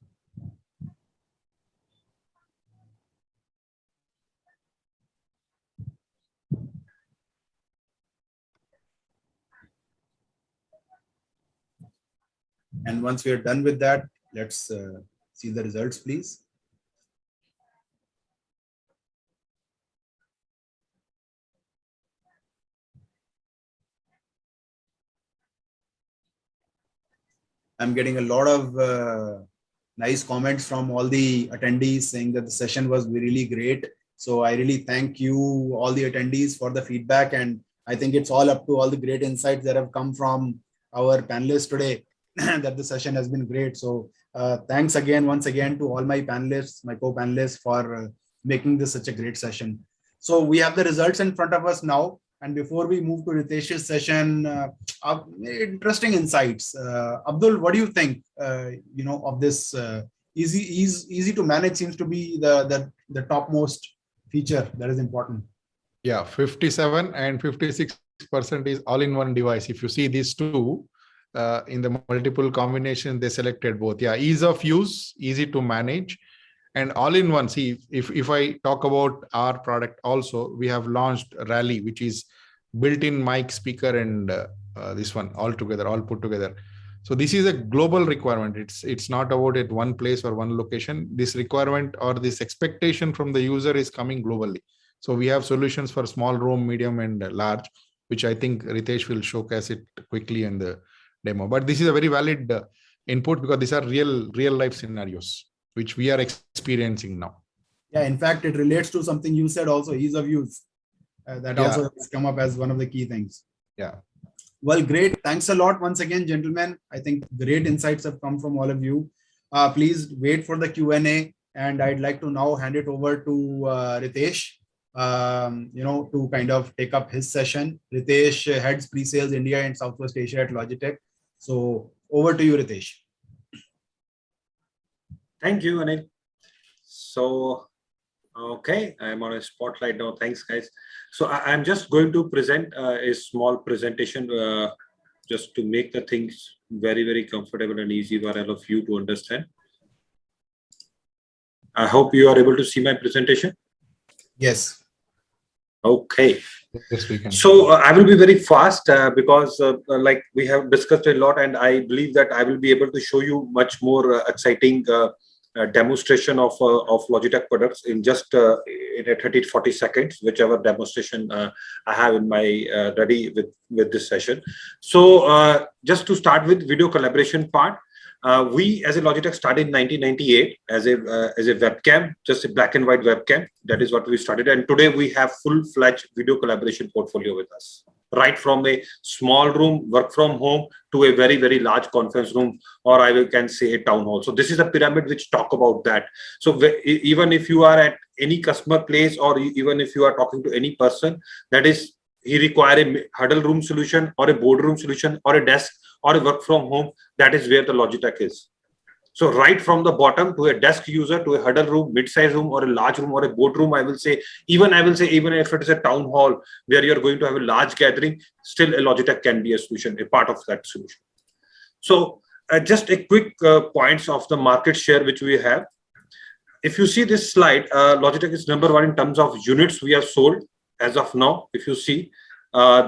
And once we are done with that, let's see the results, please. I'm getting a lot of nice comments from all the attendees saying that the session was really great. So I really thank you, all the attendees, for the feedback. And I think it's all up to all the great insights that have come from our panelists today that the session has been great. So thanks again, once again, to all my panelists, my co-panelists, for making this such a great session. So we have the results in front of us now. And before we move to Ritesh's session, interesting insights. Abdul, what do you think? Of this easy to manage seems to be the topmost feature that is important. Yeah, 57 and 56% is all-in-one device. If you see these two in the multiple combination, they selected both. Yeah, ease of use, easy to manage, and all-in-one. See, if I talk about our product also, we have launched Rally, which is built-in mic, speaker, and this one all together, all put together. So this is a global requirement. It's not about at one place or one location. This requirement or this expectation from the user is coming globally. So we have solutions for small room, medium, and large, which I think Ritesh will showcase it quickly in the demo. But this is a very valid input, because these are real life scenarios which we are experiencing now. Yeah, in fact, it relates to something you said also, ease of use. That also has come up as one of the key things. Yeah. Well, great. Thanks a lot once again, gentlemen. I think great insights have come from all of you. Please wait for the Q&A, and I'd like to now hand it over to Ritesh, to kind of take up his session. Ritesh heads pre-sales India and Southwest Asia at Logitech. So over to you, Ritesh. Thank you, Anil. So, okay, I'm on a spotlight now. Thanks, guys. So I'm just going to present a small presentation just to make the things very, very comfortable and easy for all of you to understand. I hope you are able to see my presentation. Yes. Okay. Yes, we can. So I will be very fast because like we have discussed a lot, and I believe that I will be able to show you much more exciting demonstration of Logitech products in just in a 30-40 seconds, whichever demonstration I have in my ready with this session. So just to start with video collaboration part, we as a Logitech started in 1998 as a webcam, just a black and white webcam. That is what we started, and today we have full-fledged video collaboration portfolio with us. Right from a small room, work from home, to a very, very large conference room, or I can say a town hall. So this is a pyramid which talk about that. So even if you are at any customer place, or even if you are talking to any person, that is, he require a huddle room solution or a boardroom solution or a desk or a work from home, that is where the Logitech is. So right from the bottom to a desk user, to a huddle room, mid-size room, or a large room, or a boardroom, I will say even if it is a town hall where you're going to have a large gathering, still a Logitech can be a solution, a part of that solution. So just a quick points of the market share which we have. if you see this slide, Logitech is number one in terms of units we have sold as of now. If you see,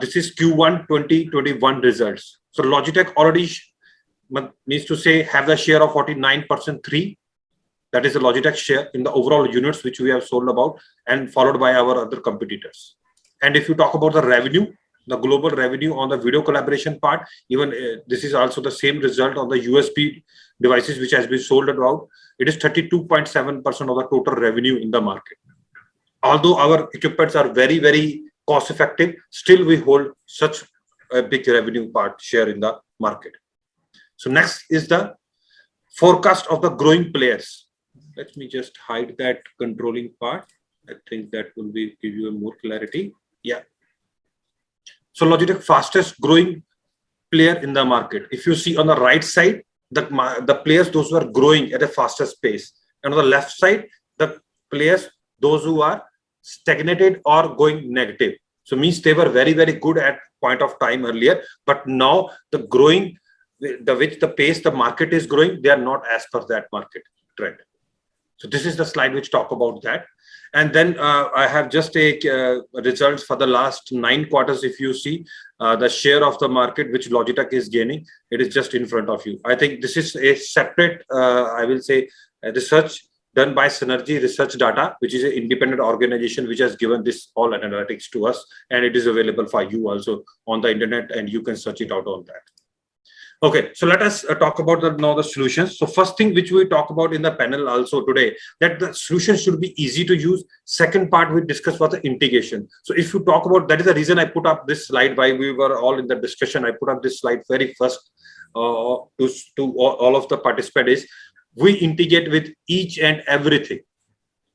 this is Q1 2021 results. So Logitech already means to say have the share of 49% 3. That is the Logitech share in the overall units which we have sold about, and followed by our other competitors. And if you talk about the revenue, the global revenue on the video collaboration part, even this is also the same result on the USB devices which has been sold about. It is 32.7% of the total revenue in the market. Although our equipments are very, very cost effective, still we hold such a big revenue part share in the market. So next is the forecast of the growing players. Let me just hide that controlling part. I think that will give you a more clarity. Yeah. So Logitech fastest growing player in the market. If you see on the right side, the players, those who are growing at a fastest pace. And on the left side, the players, those who are stagnated or going negative. So means they were very, very good at point of time earlier, but now the growing, the pace the market is growing, they are not as per that market trend. So this is the slide which talk about that. And then I have just take results for the last 9 quarters. If you see the share of the market which Logitech is gaining, it is just in front of you. I think this is a separate, I will say, research done by Synergy Research Data, which is an independent organization which has given this all analytics to us, and it is available for you also on the internet, and you can search it out on that. Okay, so let us talk about now the solutions. So first thing which we talk about in the panel also today, that the solution should be easy to use. Second part we discussed was the integration. So if you talk about, that is the reason I put up this slide, while we were all in the discussion, I put up this slide very first to all of the participants, is we integrate with each and everything.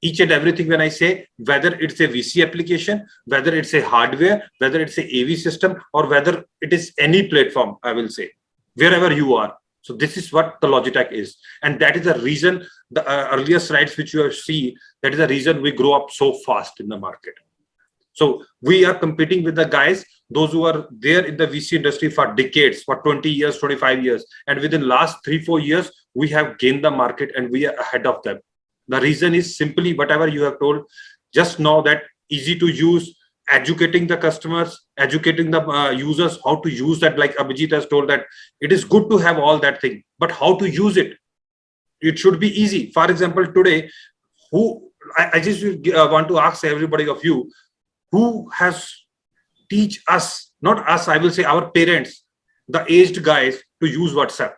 Each and everything, when I say, whether it's a VC application, whether it's a hardware, whether it's a AV system, or whether it is any platform, I will say, wherever you are. So this is what the Logitech is. And that is the reason, the earlier slides which you have seen, that is the reason we grow up so fast in the market. So we are competing with the guys, those who are there in the VC industry for decades, for 20 years, 25 years. And within last 3-4 years, we have gained the market and we are ahead of them. The reason is simply whatever you have told, just know that easy to use, educating the customers, educating the users how to use that. Like Abhijit has told, that it is good to have all that thing, but how to use it, it should be easy. For example, today, I just want to ask everybody of you, who has teach us, not us, I will say our parents, the aged guys, to use WhatsApp?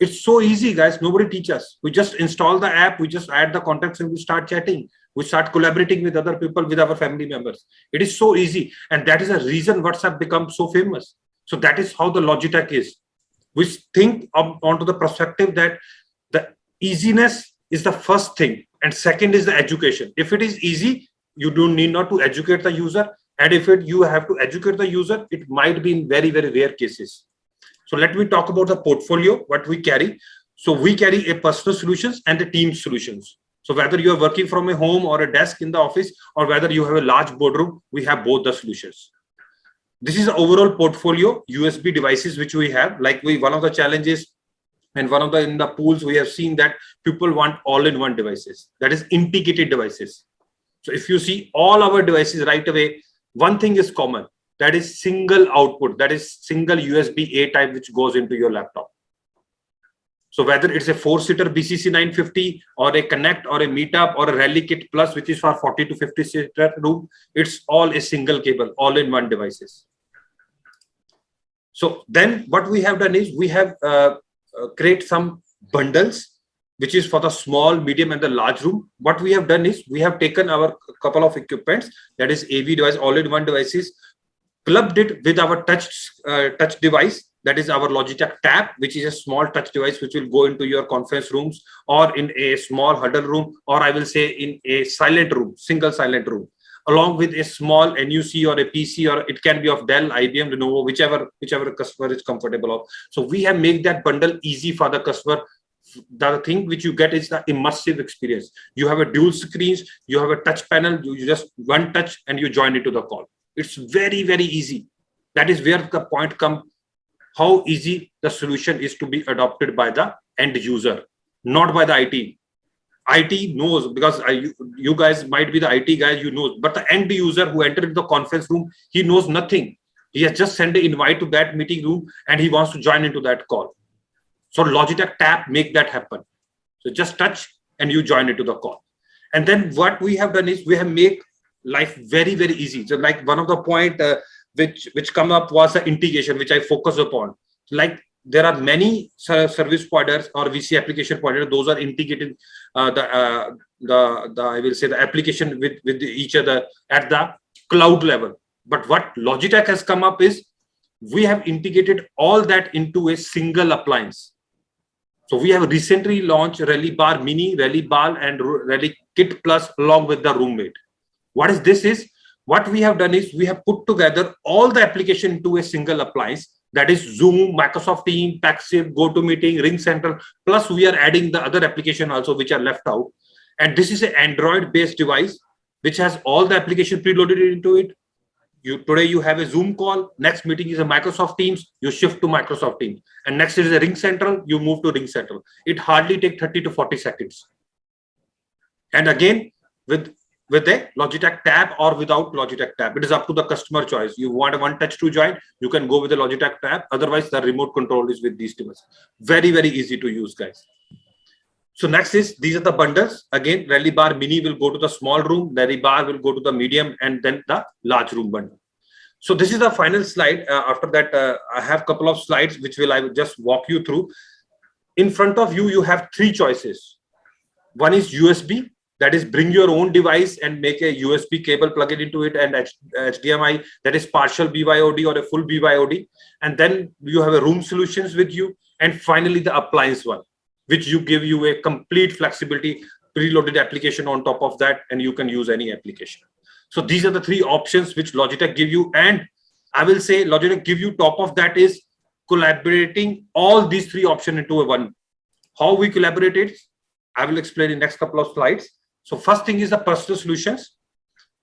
It's so easy, guys. Nobody teach us. We just install the app, we just add the contacts, and we start chatting. We start collaborating with other people, with our family members. It is so easy. And that is a reason WhatsApp becomes so famous. So that is how the Logitech is. We think onto the perspective that the easiness is the first thing. And second is the education. If it is easy, you don't need not to educate the user. And if you have to educate the user, it might be in very, very rare cases. So let me talk about the portfolio, what we carry. So we carry a personal solutions and the team solutions. So whether you are working from a home or a desk in the office, or whether you have a large boardroom, we have both the solutions. This is the overall portfolio, USB devices, which we have. Like one of the challenges and one of the in the pools, we have seen that people want all-in-one devices, that is integrated devices. So if you see all our devices right away, one thing is common, that is single output, that is single USB A type, which goes into your laptop. So whether it's a 4-seater BCC 950 or a Connect or a Meetup or a Rally Kit Plus, which is for 40 to 50-seater room, it's all a single cable, all-in-one devices. So then what we have done is we have create some bundles, which is for the small, medium, and the large room. What we have done is we have taken our couple of equipments, that is AV device, all-in-one devices, clubbed it with our touch device, that is our Logitech Tab, which is a small touch device which will go into your conference rooms or in a small huddle room, or I will say in a silent room, single silent room, along with a small NUC or a PC, or it can be of Dell, IBM, Lenovo, whichever customer is comfortable of. So we have made that bundle easy for the customer. The thing which you get is the immersive experience. You have a dual screens, you have a touch panel, you just one touch and you join into the call. It's very, very easy. That is where the point comes, how easy the solution is to be adopted by the end user, not by the IT. IT knows, because you guys might be the IT guys, you know, but the end user who entered the conference room, he knows nothing. He has just sent an invite to that meeting room and he wants to join into that call. So Logitech Tap make that happen. So just touch and you join into the call. And then what we have done is we have made life very, very easy. So like one of the point which come up was the integration, which I focus upon. Like there are many service providers or VC application providers; those are integrated the I will say the application with each other at the cloud level. But what Logitech has come up is we have integrated all that into a single appliance. So we have recently launched Rally Bar Mini, Rally Bar, and Rally Kit Plus along with the roommate. What is this? Is what we have done is we have put together all the application into a single appliance. That is Zoom, Microsoft Teams, Paxiv, GoToMeeting, RingCentral. Plus, we are adding the other application also which are left out. And this is an Android-based device which has all the application preloaded into it. Today you have a Zoom call. Next meeting is a Microsoft Teams. You shift to Microsoft Teams. And next is a RingCentral. You move to RingCentral. It hardly takes 30 to 40 seconds. And again, with a Logitech Tab or without Logitech Tab, it is up to the customer choice. You want a one touch to join, you can go with the Logitech Tab. Otherwise, the remote control is with these devices. Very, very easy to use, guys. So next is, these are the bundles. Again, Rally Bar Mini will go to the small room, Rally Bar will go to the medium, and then the large room bundle. So this is the final slide. After that, I have a couple of slides which I will just walk you through. In front of you, you have three choices. One is USB. That is, bring your own device and make a USB cable, plug it into it, and HDMI, that is partial BYOD or a full BYOD. And then you have a room solutions with you. And finally, the appliance one, which you give you a complete flexibility, preloaded application on top of that, and you can use any application. So these are the three options which Logitech give you. And I will say Logitech give you top of that is collaborating all these three options into a one. How we collaborated, I will explain in next couple of slides. So first thing is the personal solutions.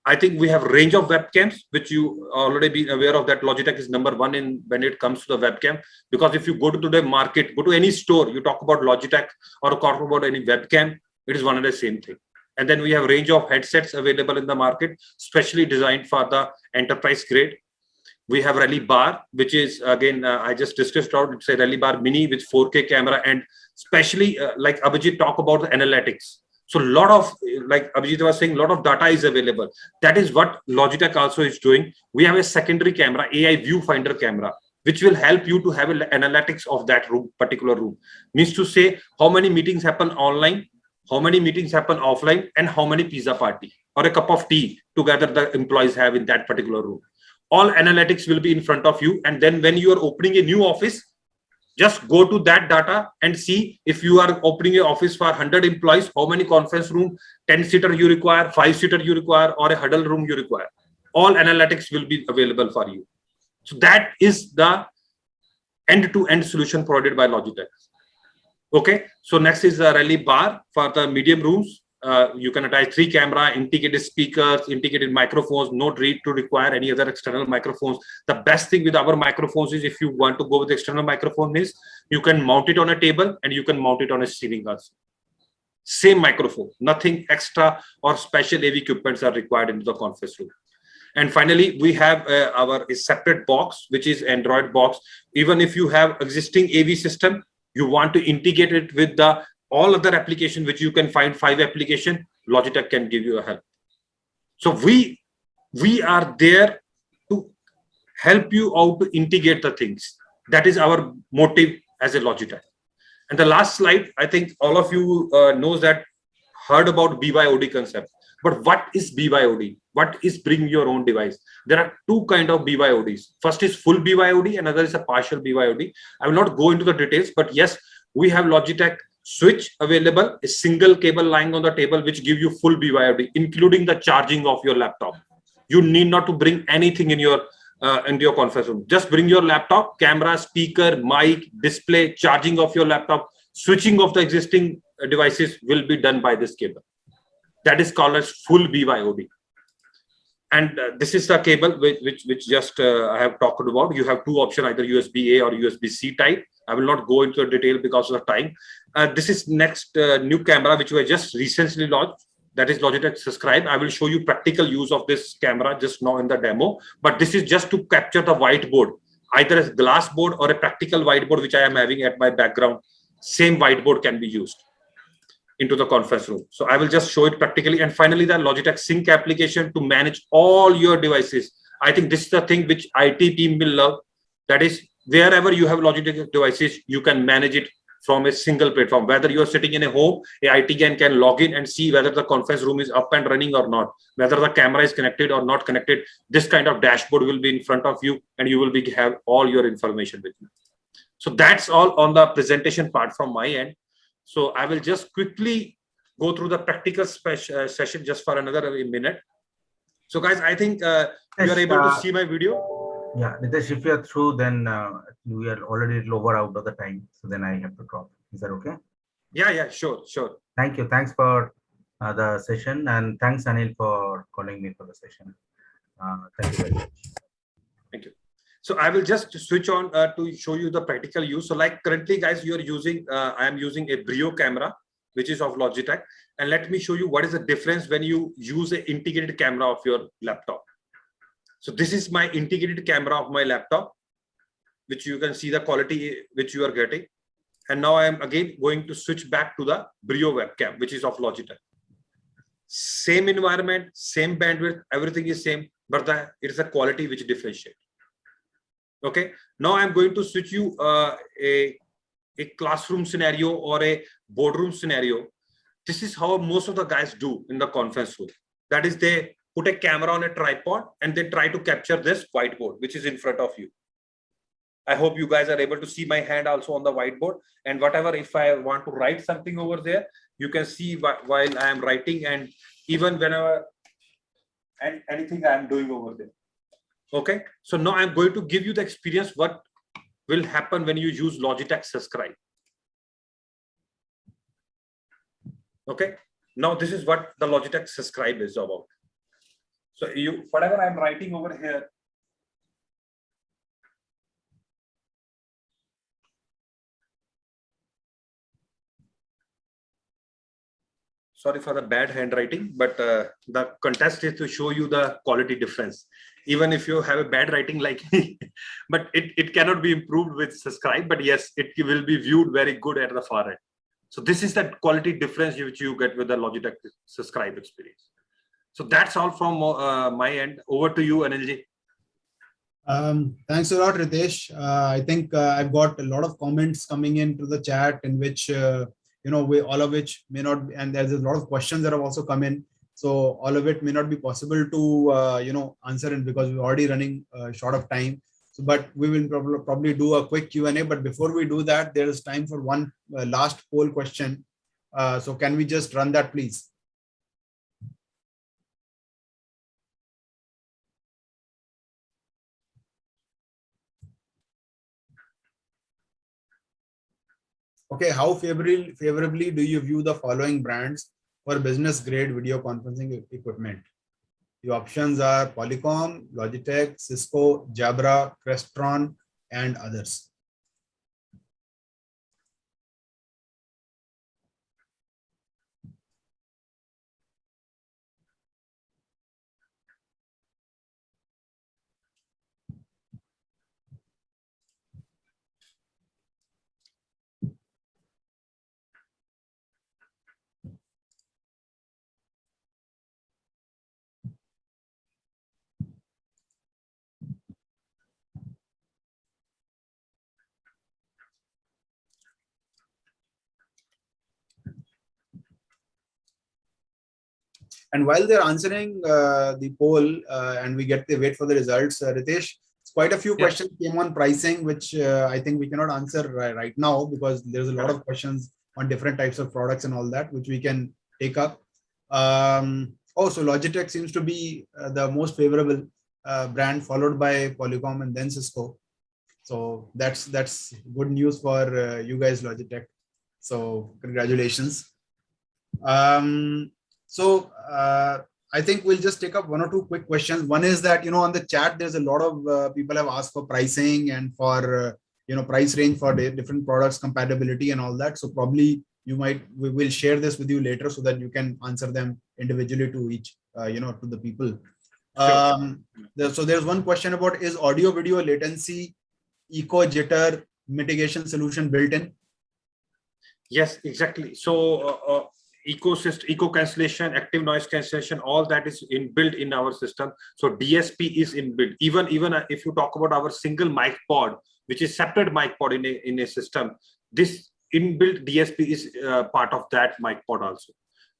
I think we have range of webcams, which you already been aware of that Logitech is number one in when it comes to the webcam. Because if you go to the market, go to any store, you talk about Logitech or talk about any webcam, it is one and the same thing. And then we have range of headsets available in the market, specially designed for the enterprise grade. We have Rally Bar, which is again, I just discussed out, it's a Rally Bar Mini with 4K camera, and especially like Abhijit talk about the analytics. So a lot of, like Abhijit was saying, a lot of data is available. That is what Logitech also is doing. We have a secondary camera, AI viewfinder camera, which will help you to have analytics of that room, particular room. Means to say how many meetings happen online, how many meetings happen offline, and how many pizza party or a cup of tea together the employees have in that particular room. All analytics will be in front of you. And then when you are opening a new office, just go to that data and see if you are opening an office for 100 employees, how many conference room, 10-seater you require, 5-seater you require, or a huddle room you require. All analytics will be available for you. So that is the end-to-end solution provided by Logitech. Okay, so next is the Rally Bar for the medium rooms. You can attach 3 camera, integrated speakers, integrated microphones, no need to require any other external microphones. The best thing with our microphones is if you want to go with external microphone is you can mount it on a table and you can mount it on a ceiling also. Same microphone, nothing extra or special AV equipments are required into the conference room. And finally, we have our separate box, which is Android box. Even if you have existing AV system, you want to integrate it with the all other application, which you can find 5 application, Logitech can give you a help. So we are there to help you out to integrate the things. That is our motive as a Logitech. And the last slide, I think all of you knows that, heard about BYOD concept. But what is BYOD? What is bring your own device? There are 2 kinds of BYODs. First is full BYOD, another is a partial BYOD. I will not go into the details, but yes, we have Logitech switch available, a single cable lying on the table, which give you full BYOD, including the charging of your laptop. You need not to bring anything in your into your conference room. Just bring your laptop, camera, speaker, mic, display, charging of your laptop, switching of the existing devices will be done by this cable. That is called as full BYOD. And this is the cable which just I have talked about. You have two options, either USB-A or USB-C type. I will not go into the detail because of the time. This is next new camera which we just recently launched. That is Logitech Subscribe. I will show you practical use of this camera just now in the demo. But this is just to capture the whiteboard, either a glass board or a practical whiteboard which I am having at my background. Same whiteboard can be used into the conference room. So I will just show it practically. And finally, the Logitech Sync application to manage all your devices. I think this is the thing which IT team will love. That is, wherever you have Logitech devices, you can manage it from a single platform. Whether you are sitting in a home, a IT can log in and see whether the conference room is up and running or not, whether the camera is connected or not connected. This kind of dashboard will be in front of you, and you will have all your information with you. So that's all on the presentation part from my end. So I will just quickly go through the practical session just for another minute. So guys, I think you are able to see my video. Yeah, Ritesh, if you are through, then we are already lower out of the time. So then I have to drop. Is that okay? Yeah, sure. Thank you. Thanks for the session. And thanks, Anil, for calling me for the session. Thank you very much. Thank you. So I will just switch on to show you the practical use. So like currently, guys, you are using, I am using a Brio camera, which is of Logitech. And let me show you what is the difference when you use an integrated camera of your laptop. So this is my integrated camera of my laptop, which you can see the quality which you are getting. And now I am again going to switch back to the Brio webcam, which is of Logitech. Same environment, same bandwidth, everything is same, but it is a quality which differentiates. Okay, now I'm going to switch you a classroom scenario or a boardroom scenario. This is how most of the guys do in the conference room. That is, they put a camera on a tripod and they try to capture this whiteboard, which is in front of you. I hope you guys are able to see my hand also on the whiteboard. And whatever, if I want to write something over there, you can see while I am writing, and even whenever and anything I am doing over there. Okay, so now I'm going to give you the experience what will happen when you use Logitech Subscribe. Okay, now this is what the Logitech Subscribe is about. So whatever I'm writing over here, sorry for the bad handwriting, but the contest is to show you the quality difference. Even if you have a bad writing like me, but it cannot be improved with Subscribe, but yes, it will be viewed very good at the far end. So this is that quality difference which you get with the Logitech Subscribe experience. So that's all from my end. Over to you, Anilji. Thanks a lot, Ritesh. I think I've got a lot of comments coming into the chat in which all of which may not be, and there's a lot of questions that have also come in. So all of it may not be possible to answer it because we're already running short of time. So, but we will probably do a quick Q&A. But before we do that, there is time for one last poll question. So can we just run that, please? Okay, how favorably do you view the following brands for business grade video conferencing equipment? The options are Polycom, Logitech, Cisco, Jabra, Crestron, and others. And while they're answering the poll and we wait for the results, Ritesh, quite a few questions came on pricing, which I think we cannot answer right now because there's a lot of questions on different types of products and all that, which we can take up. So Logitech seems to be the most favorable brand, followed by Polycom and then Cisco. So that's good news for you guys, Logitech. So congratulations. So I think we'll just take up one or two quick questions. One is that, on the chat, there's a lot of people have asked for pricing and for, price range for different products, compatibility and all that. So probably we will share this with you later so that you can answer them individually to each, to the people. So there's one question about, is audio video latency echo jitter mitigation solution built in? Yes, exactly. So echo cancellation, active noise cancellation, all that is inbuilt in our system. So DSP is inbuilt. Even if you talk about our single mic pod, which is separate mic pod in a system, this inbuilt DSP is part of that mic pod also.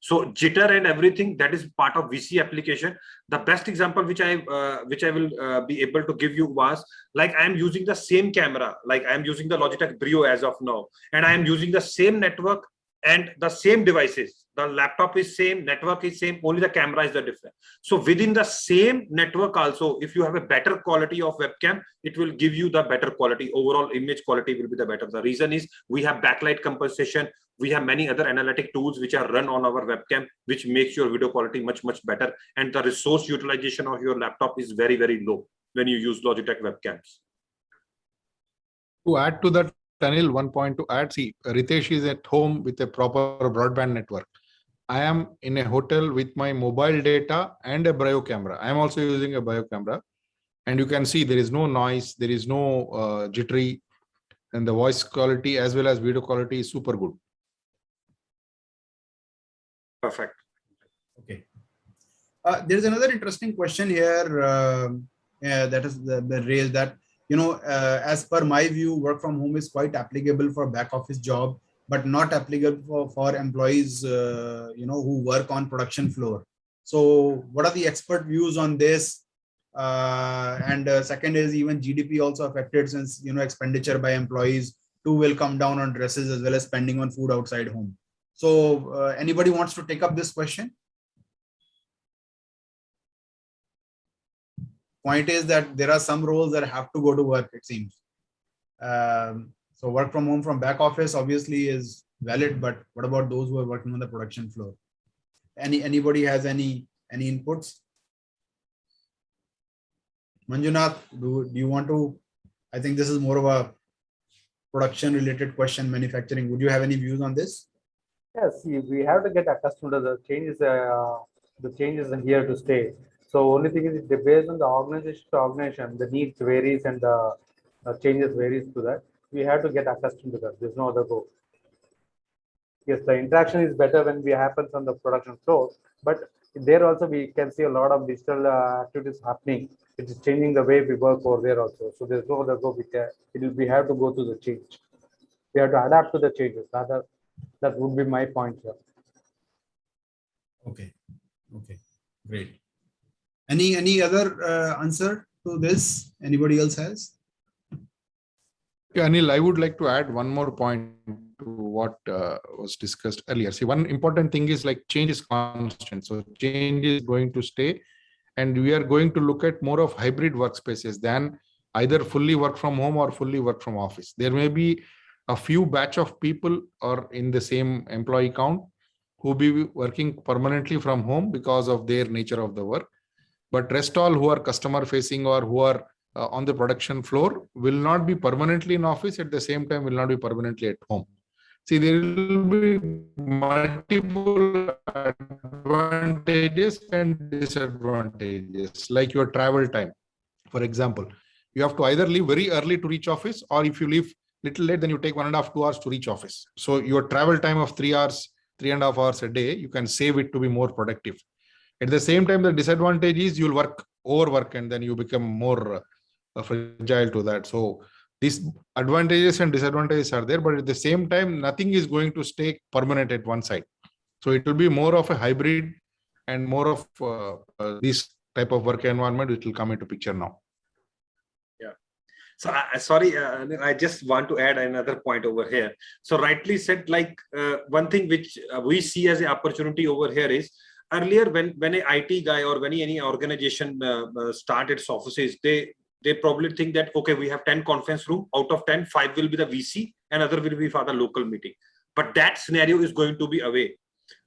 So jitter and everything, that is part of VC application. The best example which I will be able to give you was, like, I am using the same camera, like I am using the Logitech Brio as of now, and I am using the same network and the same devices. The laptop is same, network is same, only the camera is the different. So within the same network also, if you have a better quality of webcam, it will give you the better quality. Overall image quality will be the better. The reason is we have backlight compensation. We have many other analytic tools which are run on our webcam, which makes your video quality much, much better. And the resource utilization of your laptop is very, very low when you use Logitech webcams. To add to that, Anil, one point to add, see, Ritesh is at home with a proper broadband network. I am in a hotel with my mobile data and a Brio camera. I am also using a Brio camera. And you can see there is no noise, there is no jittery, and the voice quality as well as video quality is super good. Perfect. Okay. There's another interesting question here that is raised that, as per my view, work from home is quite applicable for back office job, but not applicable for employees, who work on production floor. So what are the expert views on this? And second is, even GDP also affected, since, expenditure by employees too will come down on dresses as well as spending on food outside home. So anybody wants to take up this question? Point is that there are some roles that have to go to work, it seems. So work from home from back office obviously is valid, but what about those who are working on the production floor? Anybody has any inputs? Manjunath, do you want to? I think this is more of a production related question, manufacturing. Would you have any views on this? Yes, we have to get accustomed to the changes. The changes are here to stay. So only thing is, based on the organization to organization, the needs varies and the changes varies to that. We have to get accustomed to that. There's no other go. Yes, the interaction is better when it happens on the production floor, but there also we can see a lot of digital activities happening. It is changing the way we work over there also. So there's no other go. We have to go through the change. We have to adapt to the changes. That would be my point here. Okay. Great. Any other answer to this? Anybody else has? Yeah, Anil, I would like to add one more point to what was discussed earlier. See, one important thing is, like, change is constant. So change is going to stay, and we are going to look at more of hybrid workspaces than either fully work from home or fully work from office. There may be a few batch of people or in the same employee count who be working permanently from home because of their nature of the work. But rest all who are customer facing or who are on the production floor will not be permanently in office, at the same time will not be permanently at home. See, there will be multiple advantages and disadvantages, like your travel time. For example, you have to either leave very early to reach office, or if you leave little late, then you take 1.5 to 2 hours to reach office. So your travel time of 3 hours, 3.5 hours a day, you can save it to be more productive. At the same time, the disadvantage is you'll overwork, and then you become more fragile to that. So these advantages and disadvantages are there, but at the same time, nothing is going to stay permanent at one side. So it will be more of a hybrid and more of this type of work environment which will come into picture now. Yeah. So sorry, I just want to add another point over here. So rightly said, like one thing which we see as an opportunity over here is, earlier when an IT guy or when any organization start its offices, they probably think that, okay, we have 10 conference room, out of 10, 5 will be the VC and other will be for the local meeting. But that scenario is going to be away.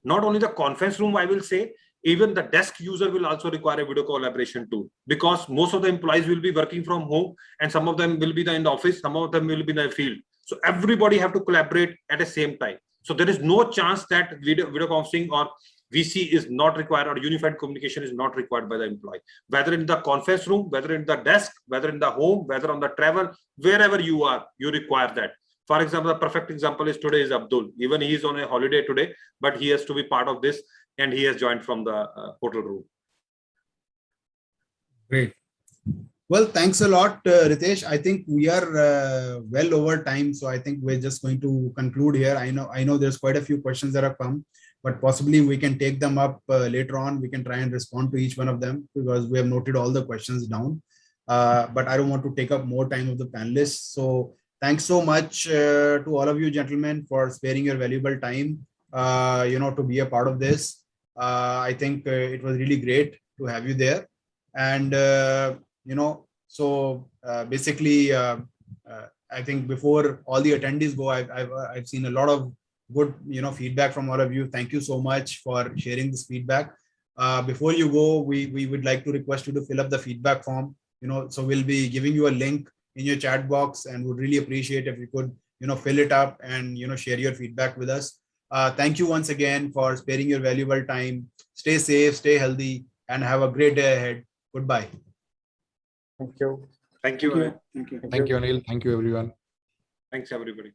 Not only the conference room, I will say, even the desk user will also require a video collaboration tool, because most of the employees will be working from home and some of them will be in the office, some of them will be in the field. So everybody have to collaborate at the same time. So there is no chance that video conferencing or VC is not required, or unified communication is not required by the employee, whether in the conference room, whether in the desk, whether in the home, whether on the travel, wherever you are, you require that. For example, the perfect example is today is Abdul. Even he is on a holiday today, but he has to be part of this, and he has joined from the hotel room. Great. Well, thanks a lot, Ritesh. I think we are well over time, so I think we're just going to conclude here. I know there's quite a few questions that have come, but possibly we can take them up later on. We can try and respond to each one of them because we have noted all the questions down. But I don't want to take up more time of the panelists. So thanks so much to all of you gentlemen for sparing your valuable time, to be a part of this. I think it was really great to have you there. And basically, I think before all the attendees go, I've seen a lot of good, feedback from all of you. Thank you so much for sharing this feedback. Before you go, we would like to request you to fill up the feedback form. So we'll be giving you a link in your chat box, and would really appreciate if you could, fill it up and share your feedback with us. Thank you once again for sparing your valuable time. Stay safe, stay healthy, and have a great day ahead. Goodbye. Thank you. Thank you. Thank you. Thank you, Anil. Thank you, everyone. Thanks, everybody.